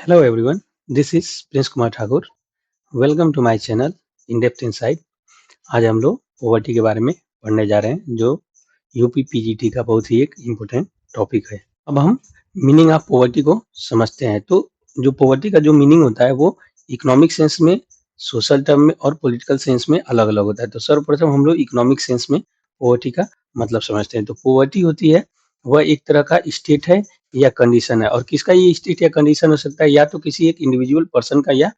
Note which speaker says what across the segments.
Speaker 1: Hello everyone, this is Prince Kumar Thakur. Welcome to my channel In Depth Insight. आज हम लोग poverty के बारे में पढ़ने जा रहे हैं जो यूपी पीजीटी का बहुत ही एक इम्पोर्टेंट टॉपिक है। अब हम मीनिंग ऑफ पॉवर्टी को समझते हैं। तो जो पॉवर्टी का जो मीनिंग होता है वो इकोनॉमिक सेंस में, सोशल टर्म में और पॉलिटिकल सेंस में अलग अलग होता है। तो सर्वप्रथम हम लोग इकोनॉमिक सेंस में पॉवर्टी का मतलब समझते हैं। तो पॉवर्टी होती है वह एक तरह का स्टेट है या कंडीशन है। और किसका ये स्टेट या कंडीशन हो सकता है? या तो किसी एक इंडिविजुअल पर्सन का या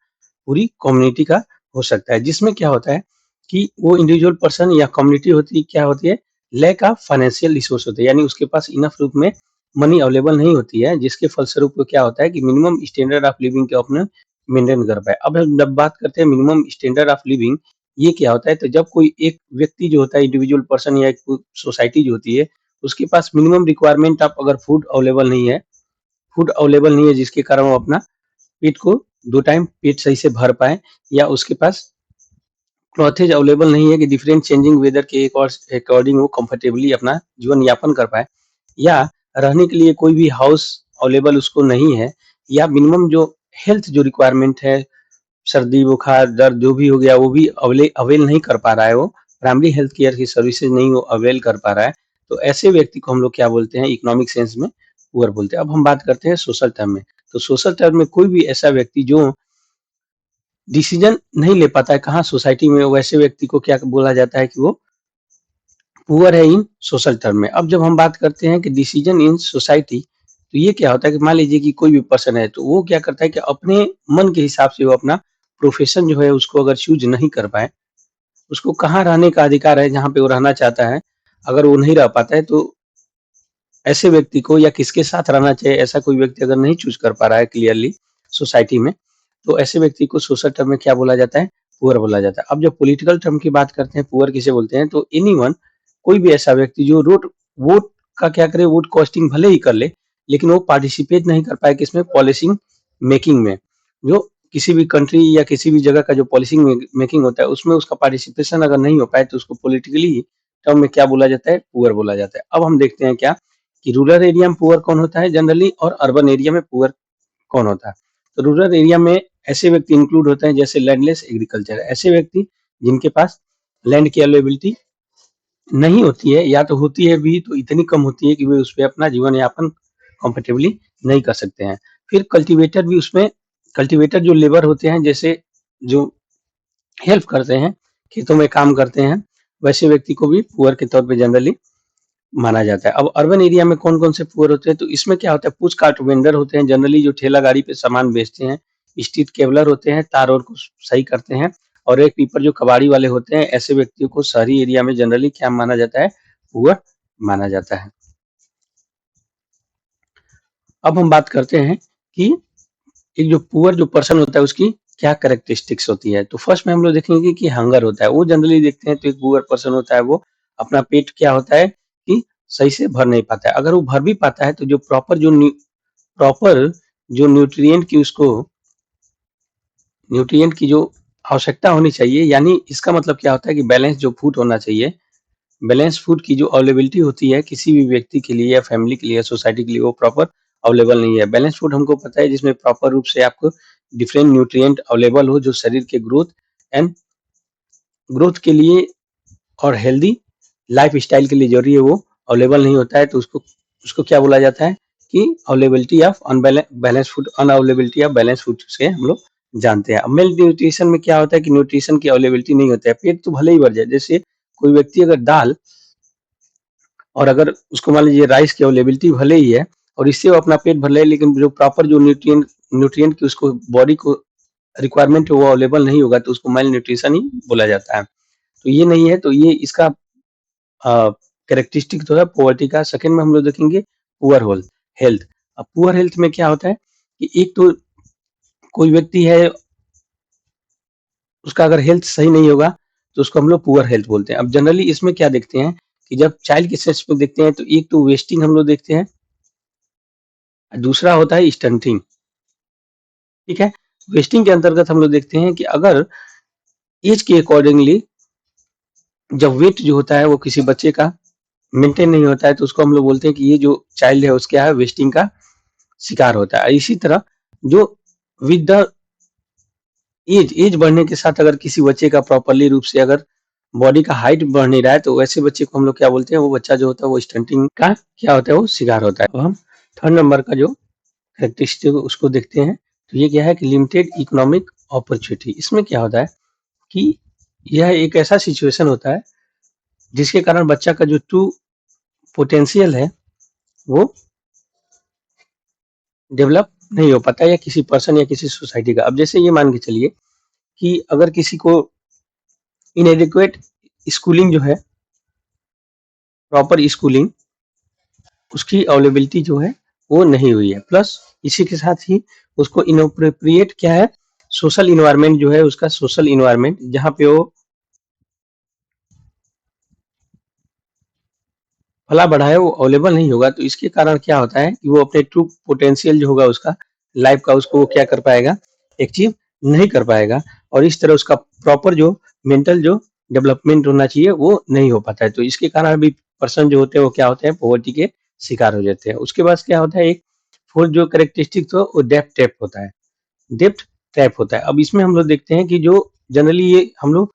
Speaker 1: पूरी कम्युनिटी का हो सकता है। जिसमें क्या होता है कि वो इंडिविजुअल पर्सन या कम्युनिटी होती क्या होती है, लैक ऑफ फाइनेंशियल रिसोर्स होते हैं, यानी उसके पास इनफ रूप में मनी अवेलेबल नहीं होती है, जिसके फलस्वरूप क्या होता है कि मिनिमम स्टैंडर्ड ऑफ लिविंग के अपने मेंटेन कर पाए। अब हम जब बात करते हैं मिनिमम स्टैंडर्ड ऑफ लिविंग, ये क्या होता है? तो जब कोई एक व्यक्ति जो होता है, इंडिविजुअल पर्सन या एक सोसाइटी जो होती है, उसके पास मिनिमम रिक्वायरमेंट ऑफ अगर फूड अवेलेबल नहीं है, जिसके कारण वो अपना पेट को 2 टाइम पेट सही से भर पाए, या उसके पास क्लॉथेज अवेलेबल नहीं है कि डिफरेंट चेंजिंग वेदर के अकॉर्डिंग वो कंफर्टेबली अपना जीवन यापन कर पाए, या रहने के लिए कोई भी हाउस अवेलेबल उसको नहीं है, या मिनिमम जो हेल्थ जो रिक्वायरमेंट है, सर्दी बुखार दर्द जो भी हो गया वो भी अवेल नहीं कर पा रहा है, वो प्राइमरी हेल्थ केयर की सर्विसेज नहीं वो अवेल कर पा रहा है, तो ऐसे व्यक्ति को हम लोग क्या बोलते हैं? इकोनॉमिक सेंस में पुअर बोलते हैं। अब हम बात करते हैं सोशल टर्म में। तो सोशल टर्म में कोई भी ऐसा व्यक्ति जो डिसीजन नहीं ले पाता है कहाँ सोसाइटी में, वैसे व्यक्ति को क्या बोला जाता है कि वो पुअर है इन सोशल टर्म में। अब जब हम बात करते हैं कि डिसीजन इन सोसाइटी, तो ये क्या होता है कि मान लीजिए कि कोई भी पर्सन है तो वो क्या करता है कि अपने मन के हिसाब से वो अपना प्रोफेशन जो है उसको अगर चूज नहीं कर पाए, उसको कहाँ रहने का अधिकार है जहाँ पे वो रहना चाहता है, अगर वो नहीं रह पाता है, तो ऐसे व्यक्ति को, या किसके साथ रहना चाहिए, ऐसा कोई व्यक्ति अगर नहीं चूज कर पा रहा है क्लियरली सोसाइटी में, तो ऐसे व्यक्ति को सोशल टर्म में क्या बोला जाता है? पुअर बोला जाता है। अब जब पॉलिटिकल टर्म की बात करते हैं, पुअर किसे बोलते हैं? तो एनीवन, कोई भी ऐसा व्यक्ति जो वोट का क्या करे, वोट कॉस्टिंग भले ही कर ले, लेकिन वो पार्टिसिपेट नहीं कर पाए किसमें? पॉलिसी मेकिंग में। जो किसी भी कंट्री या किसी भी जगह का जो पॉलिसी मेकिंग होता है उसमें उसका पार्टिसिपेशन अगर नहीं हो पाए, तो उसको पॉलिटिकली टर्म में क्या बोला जाता है? पुअर बोला जाता है। अब हम देखते हैं क्या कि रूरल एरिया में पुअर कौन होता है जनरली, और अर्बन एरिया में पुअर कौन होता है? तो रूरल एरिया में ऐसे व्यक्ति इंक्लूड होते हैं जैसे लैंडलेस एग्रीकल्चर, ऐसे व्यक्ति जिनके पास लैंड की अवेलेबिलिटी नहीं होती है, या तो होती है भी तो इतनी कम होती है कि वे उस पे अपना जीवन यापन कंफर्टेबली नहीं कर सकते हैं। फिर कल्टीवेटर भी उसमें, कल्टीवेटर जो लेबर होते हैं, जैसे जो हेल्प करते हैं, खेतों में काम करते हैं, वैसे व्यक्ति को भी पुअर के तौर पे जनरली माना जाता है। अब अर्बन एरिया में कौन-कौन से पुअर होते हैं? तो इसमें क्या होता है, पूछ काट वेंडर होते हैं जनरली, जो ठेला गाड़ी पे सामान बेचते हैं, स्ट्रीट केबलर होते हैं, तार और को सही करते हैं, और एक पीपर जो कबाड़ी वाले होते हैं, ऐसे व्यक्तियों को शहरी एरिया में जनरली क्या माना जाता है? पुअर माना जाता है। अब हम बात करते हैं कि एक जो पुअर जो पर्सन होता है उसकी क्या कैरेक्टरिस्टिक्स होती है। तो फर्स्ट में हम लोग देखेंगे कि हंगर होता है, वो जनरली देखते हैं तो एक पुअर पर्सन होता है वो अपना पेट क्या होता है कि सही से भर नहीं पाता है। अगर वो भर भी पाता है तो जो प्रॉपर जो न्यूट्रिएंट की जो आवश्यकता होनी चाहिए, यानी इसका मतलब क्या होता है कि बैलेंस जो फूड होना चाहिए, बैलेंस फूड की जो अवेलेबिलिटी होती है किसी भी व्यक्ति के लिए या फैमिली के लिए या सोसाइटी के लिए, वो प्रॉपर अवेलेबल नहीं है। बैलेंस फूड हमको पता है जिसमें प्रॉपर रूप से आपको डिफरेंट न्यूट्रिएंट अवेलेबल हो, जो शरीर के एंड ग्रोथ के लिए और हेल्दी लाइफ स्टाइल के लिए जरूरी है, वो अवेलेबल नहीं होता है, तो उसको उसको क्या बोला जाता है कि availability of balance food, unavailability of balance food से हम लोग जानते हैं। अब मेल न्यूट्रिशन में क्या होता है कि न्यूट्रिशन की अवेलेबिलिटी नहीं होता है, पेट तो भले ही भर जाए। जैसे कोई व्यक्ति अगर दाल, और अगर उसको मान लीजिए राइस की अवेलेबिलिटी भले ही है और इससे वो अपना पेट भर ले, लेकिन जो प्रॉपर जो न्यूट्रिएंट की उसको बॉडी को रिक्वायरमेंट है वो अवेलेबल नहीं होगा, तो उसको मेल न्यूट्रिशन ही बोला जाता है। तो ये नहीं है, तो ये इसका कैरेक्टरिस्टिक तो है पॉवर्टी का। सेकंड में हम लोग देखेंगे पुअर हेल्थ। अब पुअर हेल्थ में क्या होता है कि एक तो कोई व्यक्ति है, उसका अगर हेल्थ सही नहीं होगा तो उसको हम लोग पुअर हेल्थ बोलते हैं। अब जनरली इसमें क्या देखते हैं कि जब चाइल्ड के सेक्स में देखते हैं तो एक तो वेस्टिंग हम लोग देखते हैं, दूसरा होता है स्टंटिंग। ठीक है, वेस्टिंग के अंतर्गत हम लोग देखते हैं कि अगर एज के अकॉर्डिंगली जब वेट जो होता है वो किसी बच्चे का मेंटेन नहीं होता है, तो उसको हम लोग बोलते हैं कि ये जो चाइल्ड है उसके यहाँ वेस्टिंग का शिकार होता है। इसी तरह जो विद द एज बढ़ने के साथ अगर किसी बच्चे का प्रॉपरली रूप से अगर बॉडी का हाइट बढ़ नहीं रहा है, तो वैसे बच्चे को हम लोग क्या बोलते हैं, वो बच्चा जो होता है वो स्टंटिंग का क्या होता है, वो शिकार होता है। तो हम थर्ड नंबर का जो कैरेक्टरिस्टिक उसको देखते हैं, तो ये क्या है कि लिमिटेड इकोनॉमिक अपॉर्चुनिटी। इसमें क्या होता है कि यह एक ऐसा सिचुएशन होता है जिसके कारण बच्चा का जो ट्रू पोटेंशियल है वो डेवलप नहीं हो पाता, या किसी पर्सन या किसी सोसाइटी का। अब जैसे ये मान के चलिए कि अगर किसी को इनएडिक्वेट स्कूलिंग जो है, प्रॉपर स्कूलिंग उसकी अवेलेबिलिटी जो है वो नहीं हुई है, प्लस इसी के साथ ही उसको इनअप्रोप्रिएट क्या है, सोशल इन्वायरमेंट जो है, उसका सोशल इन्वायरमेंट जहाँ पे वो फला बढ़ा है वो अवेलेबल नहीं होगा, तो इसके कारण क्या होता है कि वो अपने ट्रू पोटेंशियल जो होगा उसका लाइफ का, उसको वो क्या कर पाएगा, अचीव नहीं कर पाएगा। और इस तरह उसका प्रॉपर जो मेंटल जो डेवलपमेंट होना चाहिए वो नहीं हो पाता है। तो इसके कारण भी पर्सन जो होते हैं वो क्या होते हैं, पॉवर्टी के शिकार हो जाते हैं। उसके बाद क्या होता है, एक फोर्थ जो कैरेक्टरिस्टिक तो वो डेप्थ ट्रैप होता है, डेप्थ ट्रैप होता है। अब इसमें हम लोग देखते हैं कि जो जनरली ये हम लोग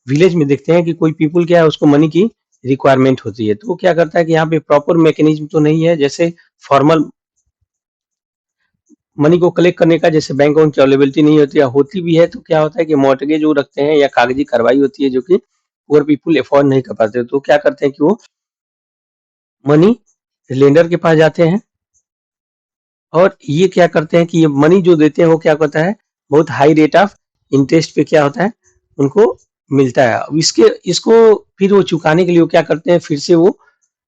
Speaker 1: विलेज में देखते हैं कि कोई पीपल क्या है, उसको मनी की रिक्वायरमेंट होती है, तो वो क्या करता है कि यहाँ पे प्रॉपर मैकेनिज्म तो नहीं है, जैसे फॉर्मल मनी को कलेक्ट करने का, जैसे बैंक की अवेलेबिलिटी नहीं होती है, होती भी है तो क्या होता है कि मॉर्टगेज जो रखते हैं या कागजी कार्रवाई होती है जो कि पुअर पीपल अफोर्ड नहीं कर पाते, तो क्या करते हैं कि वो मनी लेंडर के पास जाते हैं, और ये क्या करते हैं कि ये मनी जो देते हैं वो क्या करता है, बहुत हाई रेट ऑफ इंटरेस्ट पे क्या होता है, उनको मिलता है। अब इसके इसको फिर वो चुकाने के लिए वो क्या करते हैं, फिर से वो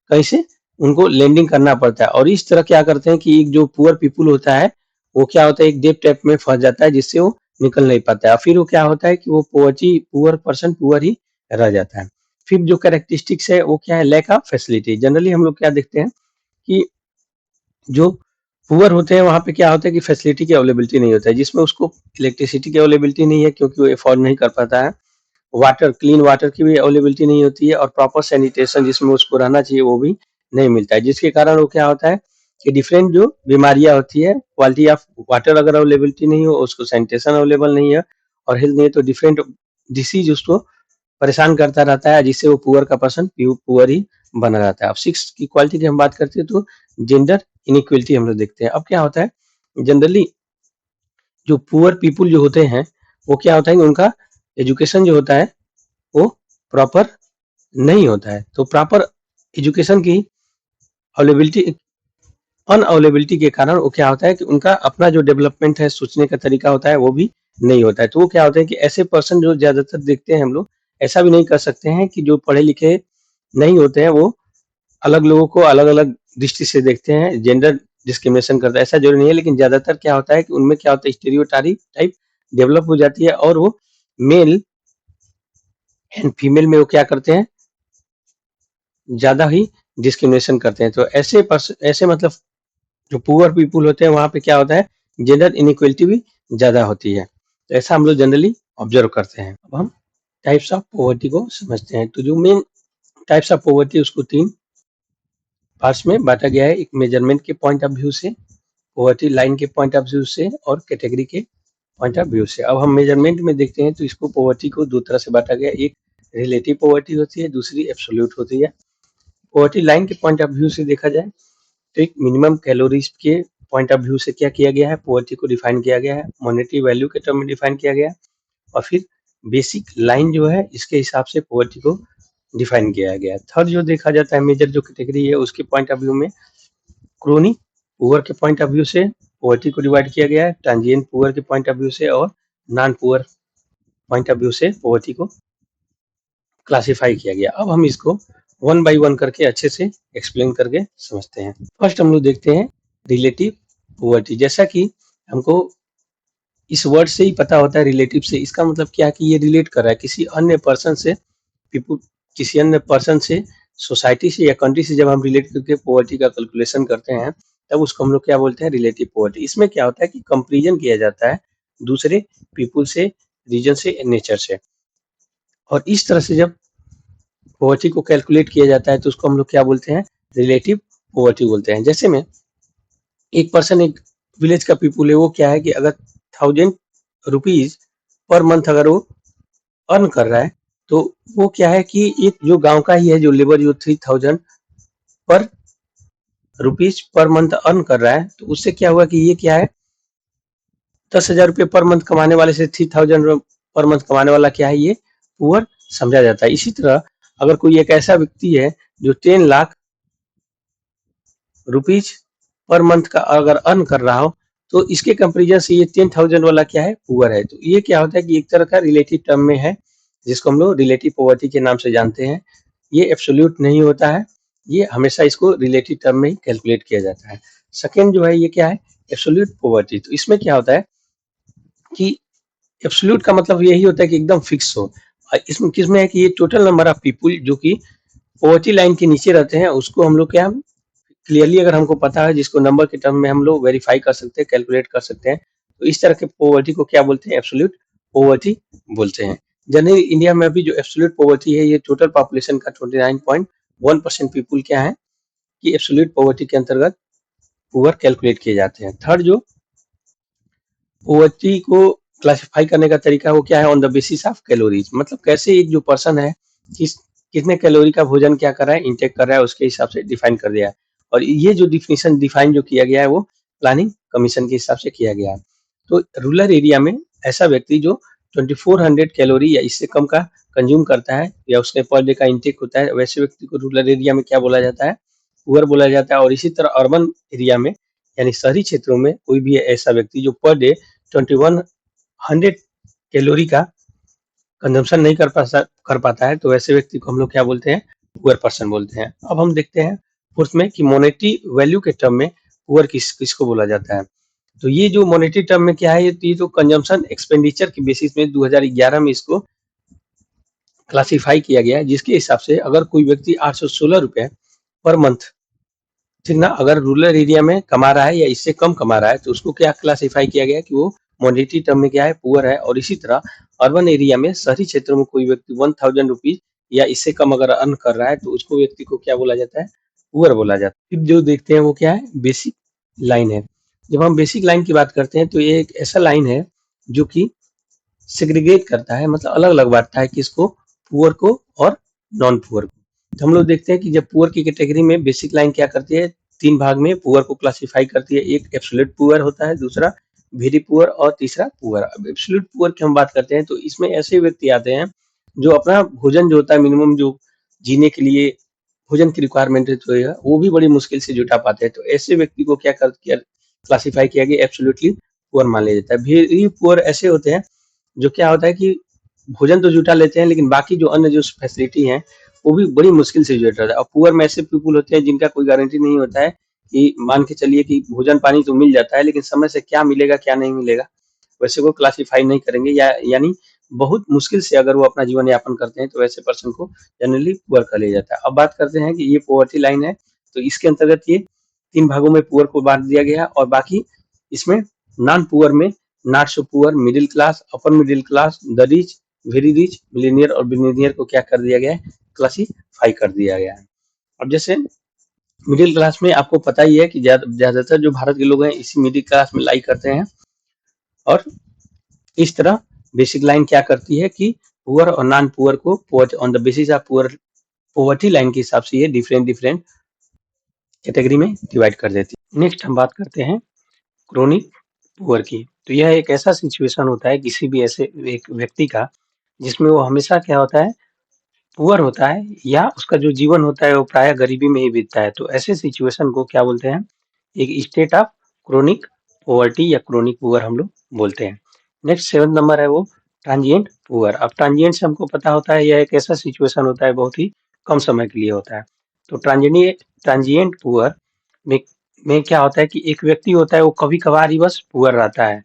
Speaker 1: कहीं से उनको लेंडिंग करना पड़ता है, और इस तरह क्या करते हैं कि एक जो पुअर पीपल होता है वो क्या होता है, एक डेट टैप में फंस जाता है जिससे वो निकल नहीं पाता है। फिर वो क्या होता है कि वो पोवर्टी पुअर पर्सन पुअर ही रह जाता है। फिर जो कैरेक्टरिस्टिक्स है वो क्या है, लैक ऑफ फैसिलिटी। जनरली हम लोग क्या देखते हैं कि जो पुअर होते हैं वहाँ पे क्या होता है कि फैसिलिटी की अवेलेबिलिटी नहीं होता है, जिसमें उसको इलेक्ट्रिसिटी की अवेलेबिलिटी नहीं है क्योंकि वो अफोर्ड नहीं कर पाता है, वाटर क्लीन वाटर की भी अवेलेबिलिटी नहीं होती है, और प्रॉपर सैनिटेशन जिसमें उसको रहना चाहिए वो भी नहीं मिलता है, जिसके कारण वो क्या होता है कि डिफरेंट जो बीमारियां होती है, क्वालिटी ऑफ वाटर अगर अवेलेबिलिटी नहीं हो, उसको सैनिटेशन अवेलेबल नहीं है और हेल्थ नहीं है, तो डिफरेंट डिसीज उसको परेशान करता रहता है, जिससे वो पुअर का पर्सन पुअर ही बना रहता है। अब सिक्स की क्वालिटी की हम बात करते हैं तो जेंडर इनइक्वलिटी हम लोग देखते हैं। अब क्या होता है, जनरली जो पुअर पीपुल जो होते हैं वो क्या होता है कि उनका एजुकेशन जो होता है वो प्रॉपर नहीं होता है, तो प्रॉपर एजुकेशन की अवेलेबिलिटी अनअवेलेबिलिटी के कारण वो क्या होता है कि उनका अपना जो डेवलपमेंट है, सोचने का तरीका होता है वो भी नहीं होता है। तो वो क्या होता है कि ऐसे पर्सन जो ज्यादातर देखते हैं हम लोग, ऐसा भी नहीं कर सकते हैं कि जो पढ़े लिखे नहीं होते हैं वो अलग लोगों को अलग अलग दृष्टि से देखते हैं, जेंडर डिस्क्रिमिनेशन करता है, ऐसा जरूरी नहीं है। लेकिन ज्यादातर क्या होता है कि उनमें क्या होता है, स्टीरियोटाइप टाइप डेवलप हो जाती है, और वो मेल एंड फीमेल में वो क्या करते हैं, ज्यादा ही डिस्क्रिमिनेशन करते हैं। तो ऐसे मतलब जो पुअर पीपुल होते हैं वहां पे क्या होता है, जेंडर इनइक्वलिटी भी ज्यादा होती है। तो ऐसा हम लोग जनरली ऑब्जर्व करते हैं। अब हम टाइप्स ऑफ पॉवर्टी को समझते हैं। तो जो मेन टाइप्स ऑफ पॉवर्टी उसको तीन पार्ट्स में बांटा गया है, एक मेजरमेंट के पॉइंट ऑफ व्यू से, पॉवर्टी लाइन के पॉइंट ऑफ व्यू से, और कैटेगरी के पॉइंट ऑफ व्यू से। अब हम मेजरमेंट में देखते हैं तो इसको पॉवर्टी को दो तरह से बांटा गया है, एक रिलेटिव पॉवर्टी होती है, दूसरी एब्सोल्यूट होती है। पॉवर्टी लाइन के पॉइंट ऑफ व्यू से देखा जाए तो एक मिनिमम कैलोरीज के पॉइंट ऑफ व्यू से क्या किया गया है, पॉवर्टी को डिफाइन किया गया है, मॉनेटरी वैल्यू के टर्म में डिफाइन किया गया है, और फिर बेसिक लाइन जो है इसके हिसाब से पॉवर्टी को डिफाइन किया गया है। थर्ड जो देखा जाता है मेजर जो कैटेगरी है उसके पॉइंट ऑफ व्यू में क्रोनी पुअर के पॉइंट ऑफ व्यू से पॉवर्टी को डिवाइड किया गया है, ट्रांजिएंट पुअर के पॉइंट ऑफ व्यू से, और non poor point of view से पॉवर्टी को क्लासिफाई किया गया। अब हम इसको वन बाय वन करके अच्छे से एक्सप्लेन करके समझते हैं। फर्स्ट हम लोग देखते हैं रिलेटिव पॉवर्टी। जैसा कि हमको इस वर्ड से ही पता होता है रिलेटिव से, इसका मतलब क्या है कि ये रिलेट कर रहा है किसी अन्य पर्सन से, पीपल किसी अन्य पर्सन से, सोसाइटी से या कंट्री से। जब हम रिलेट करके पॉवर्टी का कैलकुलेशन करते हैं तब उसको हम लोग क्या बोलते हैं, रिलेटिव पॉवर्टी। इसमें क्या होता है कि कंपेरिजन किया जाता है दूसरे पीपुल से, रीजन से, नेचर से, और इस तरह से जब पॉवर्टी को कैलकुलेट किया जाता है तो उसको हम लोग क्या बोलते हैं, रिलेटिव पॉवर्टी बोलते हैं। जैसे में एक पर्सन, एक विलेज का पीपुल है, वो क्या है कि अगर ₹3000 पर मंथ अगर वो अर्न कर रहा है, तो वो क्या है कि एक जो गांव का ही है जो लेबर जो 3000 पर रुपीज पर मंथ अर्न कर रहा है, तो उससे क्या हुआ कि ये क्या है, ₹10,000 पर मंथ कमाने वाले से 3000 पर मंथ कमाने वाला क्या है, ये पुअर समझा जाता है। इसी तरह अगर कोई एक ऐसा व्यक्ति है जो 10 लाख रुपीज पर मंथ का अगर अर्न कर रहा हो, तो इसके कंपेरिजन से ये 10,000 वाला क्या है, पुअर है। तो ये क्या होता है कि एक तरह का रिलेटिव टर्म में है, जिसको हम लोग रिलेटिव पॉवर्टी के नाम से जानते हैं। ये एब्सोल्यूट नहीं होता है, ये हमेशा इसको रिलेटिव टर्म में ही कैलकुलेट किया जाता है। सेकेंड जो है ये क्या है, एब्सोल्यूट पॉवर्टी। तो इसमें क्या होता है कि एब्सोल्यूट का मतलब यही होता है कि एकदम फिक्स हो। इसमें किसमें है कि ये टोटल नंबर ऑफ पीपुल जो कि पॉवर्टी लाइन के नीचे रहते हैं, उसको हम लोग क्या क्लियरली अगर हमको पता है, जिसको नंबर के टर्म में हम लोग वेरीफाई कर सकते हैं, कैलकुलेट कर सकते हैं, तो इस तरह के पॉवर्टी को क्या बोलते हैं, एब्सोल्यूट पॉवर्टी बोलते हैं। जनरली इंडिया में अभी जो एब्सोल्यूट पॉवर्टी है, ये टोटल पॉपुलेशन का 29.1% पीपुल क्या है कि एब्सोल्यूट पॉवर्टी के अंतर्गत पुअर कैलकुलेट किए जाते हैं। थर्ड जो पॉवर्टी को क्लासिफाई करने का तरीका वो क्या है, on the basis of calories, मतलब कैसे एक जो पर्सन है कितने कैलोरी का भोजन क्या कर रहा है, इंटेक कर रहा है, उसके हिसाब से डिफाइन कर दिया है। और ये जो डिफिनेशन डिफाइन जो किया गया है वो प्लानिंग कमीशन के हिसाब से किया गया है। तो रूरल एरिया में ऐसा व्यक्ति जो 2400 कैलोरी या इससे कम का कंज्यूम करता है या उसके पर डे का इंटेक होता है, वैसे व्यक्ति को रूरल एरिया में क्या बोला जाता है, पुअर बोला जाता है। और इसी तरह अर्बन एरिया में यानी शहरी क्षेत्रों में कोई भी ऐसा व्यक्ति जो पर डे 2100 कैलोरी का कंजम्पशन नहीं कर पाता है, तो वैसे व्यक्ति को हम लोग क्या बोलते हैं, पुअर पर्सन बोलते हैं। अब हम देखते हैं फोर्थ में कि मॉनेटरी वैल्यू के टर्म में पुअर किसको बोला जाता है। तो ये जो मॉनेटरी टर्म में क्या है, ये तो कंजम्पशन एक्सपेंडिचर के बेसिस में 2011 में इसको क्लासिफाई किया गया है, जिसके हिसाब से अगर कोई व्यक्ति 816 रुपए पर मंथ, ठीक ना, अगर रूरल एरिया में कमा रहा है या इससे कम कमा रहा है, तो उसको क्या क्लासिफाई किया गया है कि वो मॉनेटरी टर्म में क्या है, पुअर है। और इसी तरह अर्बन एरिया में शहरी क्षेत्रों में कोई व्यक्ति 1000 रुपीज या इससे कम अगर अर्न कर रहा है, तो उसको व्यक्ति को क्या बोला जाता है, पुअर बोला जाता है। फिर जो देखते हैं वो क्या है, बेसिक लाइन है। जब हम बेसिक लाइन की बात करते हैं, तो ये एक ऐसा लाइन है जो कि सेग्रीगेट करता है, मतलब अलग अलग बांटता है किसको, पुअर को और नॉन पुअर को। तो हम लोग देखते हैं कि जब पुअर की कैटेगरी में बेसिक लाइन क्या करती है, तीन भाग में पुअर को क्लासिफाई करती है। एक एब्सोल्यूट पुअर होता है, दूसरा वेरी पुअर और तीसरा पुअर। अब एब्सोल्यूट पुअर की हम बात करते हैं, तो इसमें ऐसे व्यक्ति आते हैं जो अपना भोजन जो होता है, मिनिमम जो जीने के लिए भोजन की रिक्वायरमेंट जो है वो भी बड़ी मुश्किल से जुटा पाते हैं। तो ऐसे व्यक्ति को क्या क्लासिफाई किया गया, एब्सोल्युटली पुअर मान लिया जाता है। वेरी पुअर ऐसे होते हैं जो क्या होता है कि भोजन तो जुटा लेते हैं, लेकिन बाकी जो अन्य जो फैसिलिटी है वो भी बड़ी मुश्किल से जुटा है। और पुअर में ऐसे पीपुल होते हैं जिनका कोई गारंटी नहीं होता है कि मान के चलिए कि भोजन पानी तो मिल जाता है, लेकिन समय से क्या मिलेगा क्या नहीं मिलेगा, वैसे को क्लासिफाई नहीं करेंगे, या यानी बहुत मुश्किल से अगर वो अपना जीवन यापन करते हैं, तो वैसे पर्सन को जनरली पुअर कर लिया जाता है। अब बात करते हैं कि ये पॉवर्टी लाइन है, तो इसके अंतर्गत ये तीन भागों में पुअर को बांट दिया गया, और बाकी इसमें नॉन पुअर में not so poor, middle class, upper middle class, the rich, very rich, millionaire और बिलियनियर को क्या कर दिया गया है, क्लासिफाई कर दिया गया है। अब जैसे मिडिल क्लास में आपको पता ही है कि ज्यादातर जो भारत के लोग हैं इसी मिडिल क्लास में लाई करते हैं। और इस तरह बेसिक लाइन क्या करती है कि पुअर और नॉन पुअर को on the basis of poor poverty line के हिसाब से ये डिफरेंट डिफरेंट कैटेगरी में डिवाइड कर देती है। नेक्स्ट हम बात करते हैं क्रोनिक पुअर की। तो यह एक ऐसा सिचुएशन होता है किसी भी ऐसे एक व्यक्ति का जिसमें वो हमेशा क्या होता है, पुअर होता है, या उसका जो जीवन होता है वो प्राय गरीबी में ही बीतता है। तो ऐसे सिचुएशन को क्या बोलते हैं, एक स्टेट ऑफ क्रोनिक पॉवर्टी या क्रोनिक पुअर हम लोग बोलते हैं। नेक्स्ट 7 नंबर है वो ट्रांजिएंट पुअर। अब ट्रांजिएंट से हमको पता होता है यह एक ऐसा सिचुएशन होता है बहुत ही कम समय के लिए होता है। तो ट्रांजिएंट पुअर में क्या होता है कि एक व्यक्ति होता है वो कभी कभार ही बस पुअर रहता है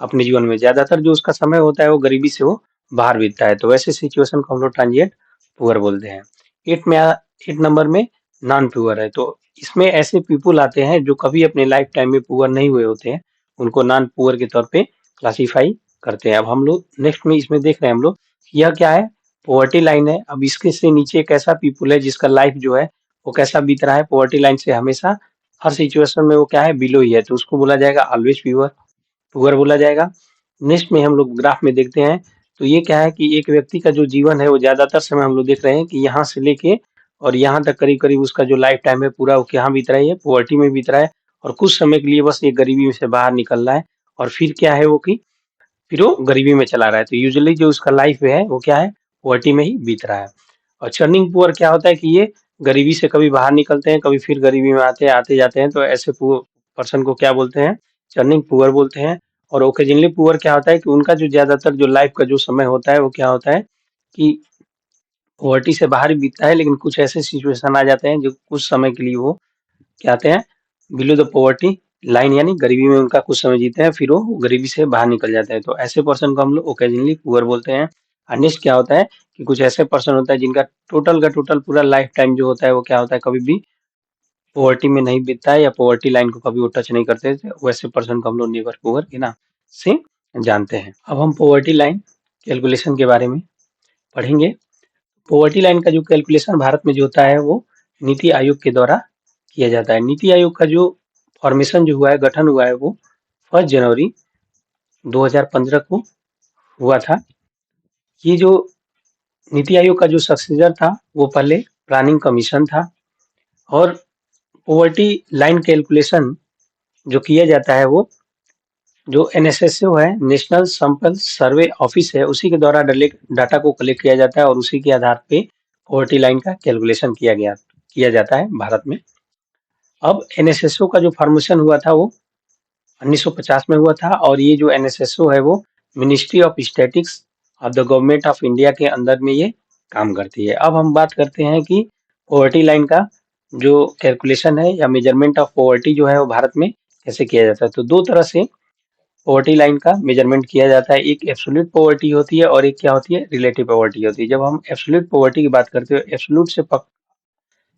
Speaker 1: अपने जीवन में, ज्यादातर जो उसका समय होता है वो गरीबी से वो बाहर बीतता है। तो वैसे सिचुएशन को हम लोग ट्रांजिएंट पुअर बोलते हैं। 8 नंबर में नॉन पुअर है। तो इसमें ऐसे पीपुल आते हैं जो कभी अपने लाइफ टाइम में पुअर नहीं हुए होते हैं, उनको नॉन पुअर के तौर पे क्लासिफाई करते हैं। अब हम लोग नेक्स्ट में इसमें देख रहे हैं हम लोग यह क्या है, पॉवर्टी लाइन है। अब इसके से नीचे एक ऐसा पीपुल है जिसका लाइफ जो है वो कैसा बीत रहा है, पॉवर्टी लाइन से हमेशा हर सिचुएशन में वो क्या है, बिलो ही है, तो उसको बोला जाएगा ऑलवेज पुअर बोला जाएगा। नेक्स्ट में हम लोग ग्राफ में देखते हैं, तो ये क्या है कि एक व्यक्ति का जो जीवन है वो ज्यादातर समय हम लोग देख रहे हैं कि यहाँ से लेके और यहाँ तक करीब करीब उसका जो लाइफ टाइम है पूरा वो क्या बीत रहा है, ये पॉवर्टी में बीत रहा है। और कुछ समय के लिए बस ये गरीबी में से बाहर निकल रहा है, और फिर क्या है वो कि फिर वो गरीबी में चला रहा है। तो यूजुअली जो उसका लाइफ है वो क्या है, पॉवर्टी में ही बीत रहा है। और चर्निंग पुअर क्या होता है कि ये गरीबी से कभी बाहर निकलते हैं, कभी फिर गरीबी में आते जाते हैं। तो ऐसे पर्सन को क्या बोलते हैं, चर्निंग पुअर बोलते हैं। और ओकेजनली पुअर क्या होता है कि उनका जो ज्यादातर जो लाइफ का जो समय होता है वो क्या होता है कि पॉवर्टी से बाहर ही बीतता है, लेकिन कुछ ऐसे सिचुएशन आ जाते हैं जो कुछ समय के लिए वो क्या आते हैं, बिलो द पॉवर्टी लाइन, यानी गरीबी में उनका कुछ समय जीते हैं, फिर वो गरीबी से बाहर निकल जाते हैं। तो ऐसे पर्सन को हम लोग ओकेजनली पुअर बोलते हैं। और नेक्स्ट क्या होता है कि कुछ ऐसे पर्सन होता है जिनका टोटल का टोटल पूरा लाइफ टाइम जो होता है वो क्या होता है, कभी भी पॉवर्टी में नहीं बीतता है या पॉवर्टी लाइन को कभी वो टच नहीं करते थे। वैसे पर्सन को हम लोग नेवर पुअर के नाम से जानते हैं। अब हम पॉवर्टी लाइन कैलकुलेशन के बारे में पढ़ेंगे। पॉवर्टी लाइन का जो कैलकुलेशन भारत में जो होता है वो नीति आयोग के द्वारा किया जाता है। नीति आयोग का जो फॉर्मेशन जो हुआ है, गठन हुआ है, वो 1 जनवरी 2015 को हुआ था। ये जो नीति आयोग का जो सक्सेसर था वो पहले प्लानिंग कमीशन था। और पॉवर्टी लाइन कैलकुलेशन जो किया जाता है वो जो एनएसएसओ है, नेशनल सैंपल सर्वे ऑफिस है, उसी के द्वारा डाटा को कलेक्ट किया जाता है और उसी के आधार पे पॉवर्टी लाइन का कैलकुलेशन किया जाता है भारत में। अब एनएसएसओ का जो फॉर्मेशन हुआ था वो 1950 में हुआ था, और ये जो एनएसएसओ है वो ministry of statics of the government of India के अंदर में ये काम करती है। अब हम बात करते हैं कि पॉवर्टी लाइन का जो कैलकुलेशन है या मेजरमेंट ऑफ पॉवर्टी जो है वो भारत में कैसे किया जाता है। तो दो तरह से पॉवर्टी लाइन का मेजरमेंट किया जाता है, एक एब्सोल्यूट पॉवर्टी होती है और एक क्या होती है, रिलेटिव पॉवर्टी होती है। जब हम एब्सोल्यूट पॉवर्टी की बात करते हैं, एब्सोल्यूट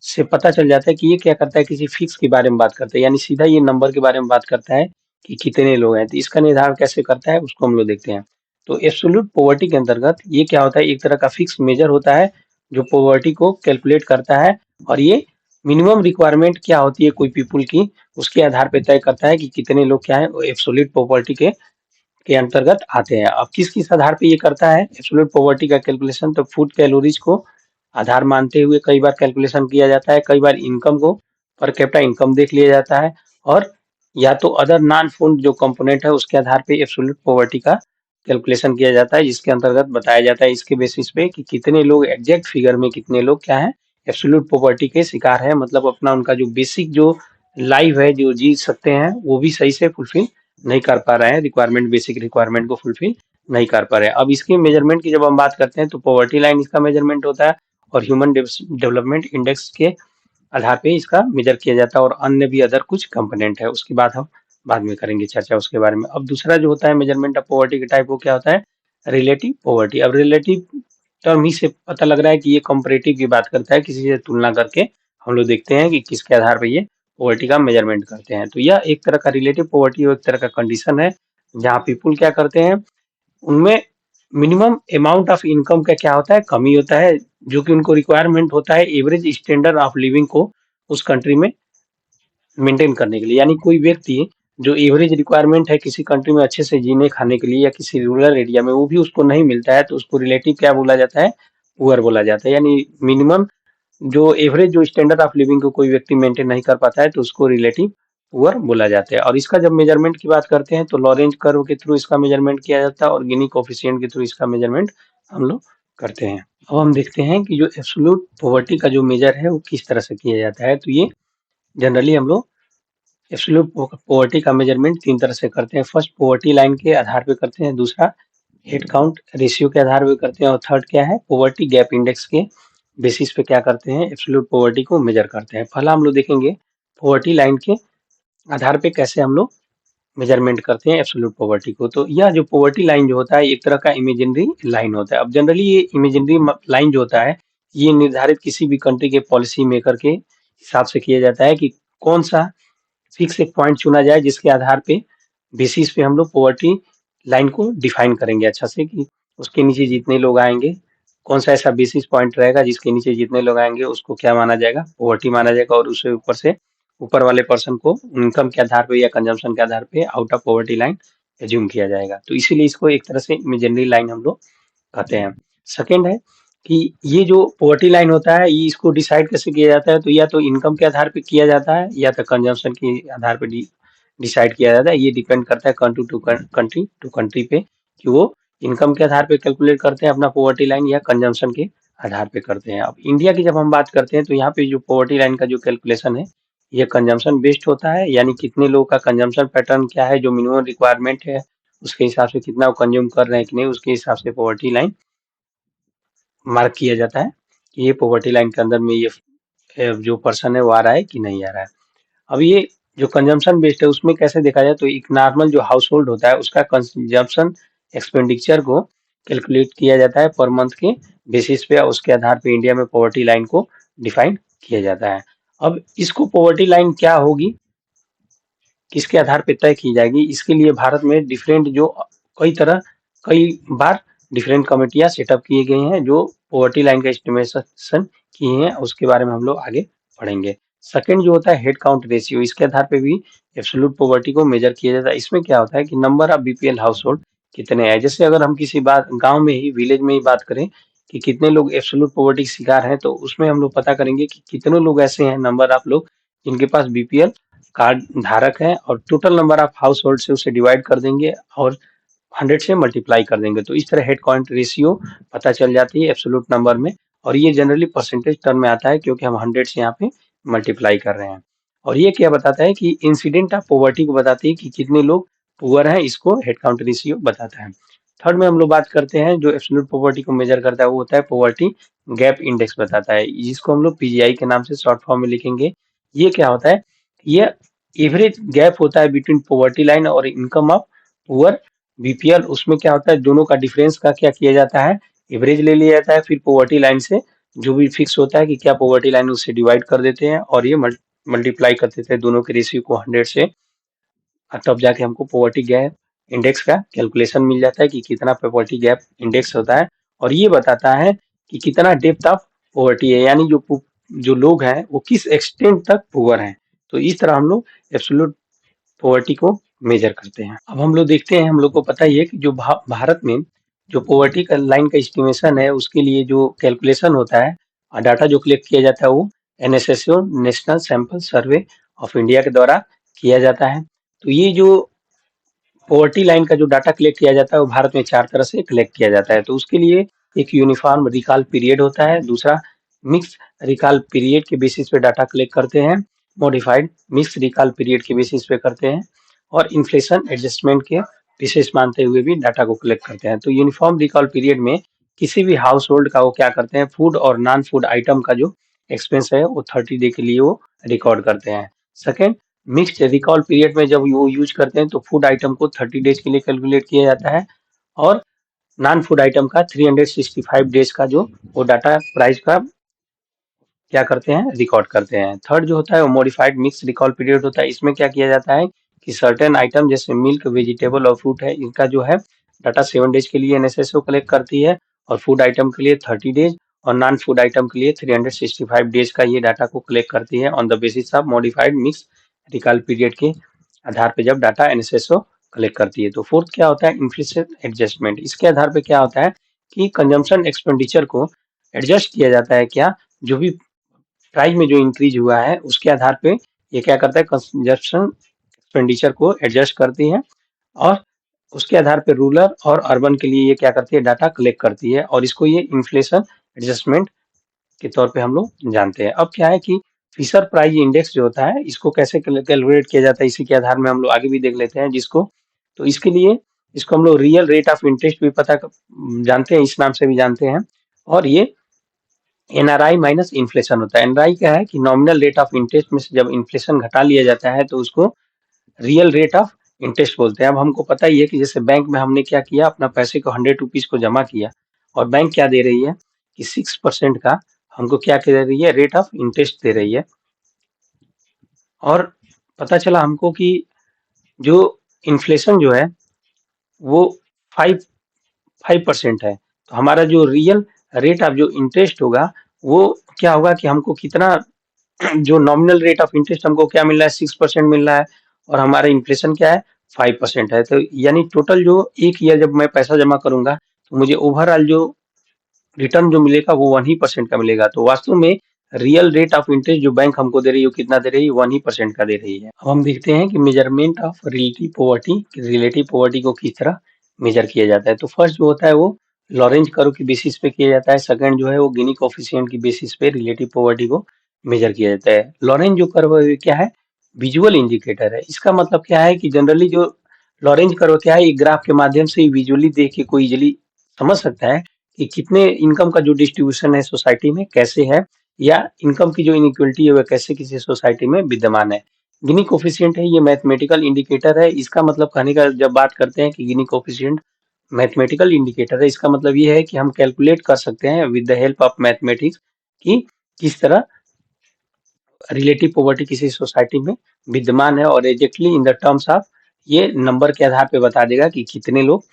Speaker 1: से पता चल जाता है कि ये क्या करता है, किसी फिक्स के बारे में बात करता है, यानी सीधा ये नंबर के बारे में बात करता है कि कितने लोग हैं। तो इसका निर्धारण कैसे करता है उसको हम लोग देखते हैं। तो एब्सोल्यूट पॉवर्टी के अंतर्गत ये क्या होता है, एक तरह का फिक्स मेजर होता है जो पॉवर्टी को कैलकुलेट करता है, और ये मिनिमम रिक्वायरमेंट क्या होती है कोई पीपुल की, उसके आधार पर तय करता है कि कितने लोग क्या है एब्सोल्यूट पॉवर्टी के अंतर्गत आते हैं। अब किस किस आधार पे ये करता है एब्सोल्यूट पॉवर्टी का कैलकुलेशन, तो फूड कैलोरीज को आधार मानते हुए कई बार कैलकुलेशन किया जाता है, कई बार इनकम को पर कैपिटा इनकम देख लिया जाता है, और या तो अदर नॉन फूड जो कंपोनेंट है उसके आधार पे एब्सोल्यूट पॉवर्टी का कैलकुलेशन किया जाता है, जिसके अंतर्गत बताया जाता है इसके बेसिस पे कि कितने लोग एग्जैक्ट फिगर में कितने लोग क्या है एब्सोल्यूट पॉवर्टी के शिकार है, मतलब अपना उनका जो बेसिक जो लाइफ है जो जी सकते हैं वो भी सही से फुलफिल नहीं कर पा रहे हैं, रिक्वायरमेंट बेसिक रिक्वायरमेंट को फुलफिल नहीं कर पा रहे हैं। अब इसके मेजरमेंट की जब हम बात करते हैं तो पॉवर्टी लाइन इसका मेजरमेंट होता है, और ह्यूमन डेवलपमेंट इंडेक्स के आधार पे इसका मेजर किया जाता है, और अन्य भी अदर कुछ कंपोनेंट है, उसकी बात हम बाद में करेंगे चर्चा उसके बारे में। अब दूसरा जो होता है मेजरमेंट ऑफ पॉवर्टी के टाइप वो क्या होता है, रिलेटिव पॉवर्टी। अब रिलेटिव टर्म ही से पता लग रहा है कि ये कंपैरेटिव की बात करता है, किसी से तुलना करके हम लोग देखते हैं कि किसके आधार पर ये पॉवर्टी का मेजरमेंट करते हैं। तो यह एक तरह का रिलेटिव पॉवर्टी और एक तरह का कंडीशन है जहाँ पीपुल क्या करते हैं, उनमें मिनिमम अमाउंट ऑफ इनकम का क्या होता है, कमी होता है, जो कि उनको रिक्वायरमेंट होता है एवरेज स्टैंडर्ड ऑफ लिविंग को उस कंट्री में मेंटेन करने के लिए। यानी कोई व्यक्ति जो एवरेज रिक्वायरमेंट है किसी कंट्री में अच्छे से जीने खाने के लिए या किसी रूरल एरिया में वो भी उसको नहीं मिलता है, तो उसको रिलेटिव क्या बोला जाता है, पुअर बोला जाता है। यानी मिनिमम जो एवरेज जो स्टैंडर्ड ऑफ लिविंग को कोई व्यक्ति मेंटेन नहीं कर पाता है तो उसको रिलेटिव पुअर बोला जाता है। और इसका जब मेजरमेंट की बात करते हैं तो लॉरेंज कर्व के थ्रू इसका मेजरमेंट किया जाता है और गिनी कोफिशिएंट के थ्रू इसका मेजरमेंट हम लोग करते हैं। अब हम देखते हैं कि जो एब्सोल्यूट पॉवर्टी का जो मेजर है वो किस तरह से किया जाता है। तो ये जनरली हम लोग एब्सोल्यूट पॉवर्टी का मेजरमेंट तीन तरह से करते हैं। फर्स्ट पॉवर्टी लाइन के आधार पे करते हैं, दूसरा हेड काउंट रेशियो के आधार पे करते हैं, और थर्ड क्या है, पॉवर्टी गैप इंडेक्स के बेसिस पे क्या करते हैं, एब्सोल्यूट पॉवर्टी को मेजर करते हैं। पहला हम लोग देखेंगे पॉवर्टी लाइन के आधार पे कैसे हम लोग मेजरमेंट करते हैं एब्सोल्यूट पॉवर्टी को। तो यह जो पॉवर्टी लाइन जो होता है एक तरह का इमेजिनरी लाइन होता है। अब जनरली ये इमेजिनरी लाइन जो होता है ये निर्धारित किसी भी कंट्री के पॉलिसी मेकर के हिसाब से किया जाता है कि कौन सा फिक्स एक पॉइंट चुना जाए जिसके आधार पे बेसिस पे हम लोग पॉवर्टी लाइन को डिफाइन करेंगे अच्छा से, कि उसके नीचे जितने लोग आएंगे, कौन सा ऐसा बेसिस पॉइंट रहेगा जिसके नीचे जितने लोग आएंगे उसको क्या माना जाएगा, पॉवर्टी माना जाएगा, और उससे ऊपर से ऊपर वाले पर्सन को इनकम के आधार पे या कंजम्पशन के आधार पे out of poverty line assume किया जाएगा। तो इसीलिए इसको एक तरह से इमेजिनरी लाइन हम लोग कहते हैं। सेकंड है कि ये जो पॉवर्टी लाइन होता है, ये इसको डिसाइड कैसे किया जाता है, तो या तो इनकम के आधार पे किया जाता है या तो कंजम्पशन के आधार पे डिसाइड किया जाता है। ये डिपेंड करता है कंट्री पे कि वो इनकम के आधार पे कैलकुलेट करते हैं अपना पॉवर्टी लाइन या कंजम्पशन के आधार पे करते हैं। अब इंडिया की जब हम बात करते हैं तो यहाँ पे जो पॉवर्टी लाइन का जो कैलकुलेशन है, ये कंजम्पशन बेस्ड होता है, यानी कितने लोगों का कंजम्पशन पैटर्न क्या है, जो मिनिमम रिक्वायरमेंट है उसके हिसाब से कितना वो कंज्यूम कर रहे हैं कि नहीं, उसके हिसाब से पॉवर्टी लाइन मार्क किया जाता है कि ये पॉवर्टी लाइन के अंदर में ये जो पर्सन है वो आ रहा है कि नहीं आ रहा है। अब ये जो कंजम्पशन बेस्ड है उसमें कैसे देखा जाए, तो एक नॉर्मल जो हाउस होल्ड होता है उसका कंजम्पशन एक्सपेंडिचर को कैलकुलेट किया जाता है पर मंथ के बेसिस पे, और उसके आधार पे इंडिया में पॉवर्टी लाइन को डिफाइन किया जाता है। अब इसको पॉवर्टी लाइन क्या होगी, किसके आधार पर तय की जाएगी, इसके लिए भारत में डिफरेंट जो कई बार डिफरेंट कमेटियां सेटअप किए गए हैं जो पॉवर्टी लाइन का एस्टिमेशन किए हैं, उसके बारे में हम लोग आगे पढ़ेंगे। सेकंड जो होता है हेड काउंट रेशियो, इसके आधार पे भी एब्सोल्यूट पॉवर्टी को मेजर किया जाता है। इसमें क्या होता है कि number of BPL house hold कितने हैं। जैसे अगर हम किसी बात गांव में ही विलेज में ही बात करें कि कितने लोग एब्सोल्यूट पॉवर्टी के शिकार हैं, तो उसमें हम लोग पता करेंगे कि कितने लोग ऐसे हैं, नंबर ऑफ लोग जिनके पास बीपीएल कार्ड धारक है, और total number of house hold से उसे डिवाइड कर देंगे और 100 से मल्टीप्लाई कर देंगे, तो इस तरह हेड काउंट रेशियो पता चल जाती है एब्सोल्यूट नंबर में। और ये जनरली परसेंटेज टर्म में आता है क्योंकि हम 100 से यहाँ पे मल्टीप्लाई कर रहे हैं। और ये क्या बताता है कि इंसिडेंट ऑफ पॉवर्टी को बताती है कि कितने लोग पुअर हैं, इसको हेड काउंट रेशियो बताता है। थर्ड में हम लोग बात करते हैं जो एब्सोल्यूट पॉवर्टी को मेजर करता है, वो होता है पॉवर्टी गैप इंडेक्स बताता है, जिसको हम लोग पीजीआई के नाम से शॉर्ट फॉर्म में लिखेंगे। ये क्या होता है, ये एवरेज गैप होता है बिटवीन पॉवर्टी लाइन और इनकम ऑफ पुअर बीपीएल। उसमें क्या होता है, दोनों का डिफरेंस का क्या किया जाता है, एवरेज ले लिया जाता है, फिर पॉवर्टी लाइन से जो भी फिक्स होता है कि क्या पॉवर्टी लाइन, उससे डिवाइड कर देते हैं और ये मल्टीप्लाई कर देते हैं दोनों के रेशियो को 100 से, और तब जाके हमको पॉवर्टी गैप इंडेक्स का कैलकुलेशन मिल जाता है कि कितना पॉवर्टी गैप इंडेक्स होता है। और ये बताता है कि कितना डेप्थ ऑफ पॉवर्टी है, यानी जो लोग हैं वो किस एक्सटेंट तक पुअर हैं। तो इस तरह हम लोग एब्सोल्यूट पॉवर्टी को मेजर करते हैं। अब हम लोग देखते हैं, हम लोग को पता ही है कि जो भारत में जो पॉवर्टी का लाइन का एस्टिमेशन है, उसके लिए जो कैलकुलेशन होता है और डाटा जो कलेक्ट किया जाता है, वो NSSO national sample survey of India के द्वारा किया जाता है। तो ये जो पॉवर्टी लाइन का जो डाटा कलेक्ट किया जाता है वो भारत में 4 तरह से कलेक्ट किया जाता है। तो उसके लिए एक यूनिफॉर्म रिकॉल पीरियड होता है, दूसरा मिक्स रिकॉल पीरियड के बेसिस पे डाटा कलेक्ट करते हैं, मॉडिफाइड मिक्स रिकॉल पीरियड के बेसिस पे करते हैं, और इन्फ्लेशन एडजस्टमेंट के विशेष मानते हुए भी डाटा को कलेक्ट करते हैं। तो यूनिफॉर्म रिकॉल पीरियड में किसी भी हाउस होल्ड का वो क्या करते हैं, फूड और नॉन फूड आइटम का जो एक्सपेंस है वो 30 डे के लिए वो रिकॉर्ड करते हैं। सेकेंड, मिक्स्ड रिकॉल पीरियड में जब वो यूज करते हैं तो फूड आइटम को 30 डेज के लिए कैलकुलेट किया जाता है, और नॉन फूड आइटम का 365 डेज का जो वो डाटा प्राइस का क्या करते हैं, रिकॉर्ड करते हैं। थर्ड जो होता है वो मॉडिफाइड मिक्स रिकॉल पीरियड होता है। इसमें क्या किया जाता है कि सर्टेन आइटम जैसे मिल्क, वेजिटेबल और फ्रूट है, इनका जो है डाटा 7 डेज के लिए एनएसएसओ कलेक्ट करती है, और फूड आइटम के लिए 30 डेज और नॉन फूड आइटम के लिए 365 डेज का ये डाटा को कलेक्ट करती है on the basis of modified mix recall period के आधार पे जब डाटा एनएसएसओ कलेक्ट करती है। तो फोर्थ क्या होता है, इन्फ्लेशन एडजस्टमेंट। इसके आधार पे क्या होता है कि कंजम्पशन एक्सपेंडिचर को एडजस्ट किया जाता है, क्या जो भी प्राइस में जो इंक्रीज हुआ है उसके आधार पे ये क्या करता है, कंजप्शन एक्सपेंडिचर को एडजस्ट करती है, और उसके आधार पे रूरल और अर्बन के लिए ये क्या करती है, डाटा कलेक्ट करती है, और इसको ये इन्फ्लेशन एडजस्टमेंट के तौर पे हम लोग जानते हैं। अब क्या है कि फिशर प्राइस इंडेक्स जो होता है, इसको कैसे कैलकुलेट किया जाता है, इसी के आधार में हम लोग आगे भी देख लेते हैं जिसको, तो इसके लिए इसको हम लोग रियल रेट ऑफ इंटरेस्ट भी जानते हैं, इस नाम से भी जानते हैं। और ये एनआरआई माइनस इन्फ्लेशन होता है। एनआरआई क्या है कि नॉमिनल रेट ऑफ इंटरेस्ट में से जब इन्फ्लेशन घटा लिया जाता है तो उसको रियल रेट ऑफ इंटरेस्ट बोलते हैं। अब हमको पता ही है कि जैसे बैंक में हमने क्या किया, अपना पैसे को 100 रुपीज को जमा किया, और बैंक क्या दे रही है कि 6% का हमको क्या दे रही है, रेट ऑफ इंटरेस्ट दे रही है। और पता चला हमको कि जो इन्फ्लेशन जो है वो 5% है, तो हमारा जो रियल रेट ऑफ जो इंटरेस्ट होगा वो क्या होगा कि हमको कितना, जो नॉमिनल रेट ऑफ इंटरेस्ट हमको क्या मिल रहा है, 6% मिल रहा है, और हमारा इन्फ्लेशन क्या है 5% है। तो यानी टोटल जो एक ईयर जब मैं पैसा जमा करूंगा तो मुझे ओवरऑल जो रिटर्न जो मिलेगा वो 1% का मिलेगा। तो वास्तव में रियल रेट ऑफ इंटरेस्ट जो बैंक हमको दे रही है वो कितना दे रही है? 1% का दे रही है। अब हम देखते हैं कि मेजरमेंट ऑफ रिलेटिव पॉवर्टी को किस तरह मेजर किया जाता है। तो फर्स्ट जो होता है वो लॉरेंज कर्व की बेसिस पे किया जाता है। सेकंड जो है वो गिनी कोफिशिएंट की बेसिस पे रिलेटिव पॉवर्टी को मेजर किया जाता है। लॉरेंज जो कर्व है क्या है? विजुअल इंडिकेटर है। इसका मतलब क्या है कि जनरली जो लॉरेंज कर्व क्या है, एक ग्राफ के माध्यम से विजुअली देख के कोई इजिली समझ सकता है कि कितने इनकम का जो डिस्ट्रीब्यूशन है सोसाइटी में कैसे है, या इनकम की जो इनइक्वलिटी है वह कैसे किसी सोसाइटी में विद्यमान है। गिनी कोफिशिएंट है, ये मैथमेटिकल इंडिकेटर है। इसका मतलब कहने का जब बात करते हैं कि गिनी कोफिशिएंट मैथमेटिकल इंडिकेटर है, इसका मतलब ये है कि हम कैलकुलेट कर सकते हैं with the help of mathematics कि किस तरह रिलेटिव पॉवर्टी किसी सोसाइटी में विद्यमान है, और exactly in the terms of ये नंबर के आधार पे बता देगा कि कितने लोग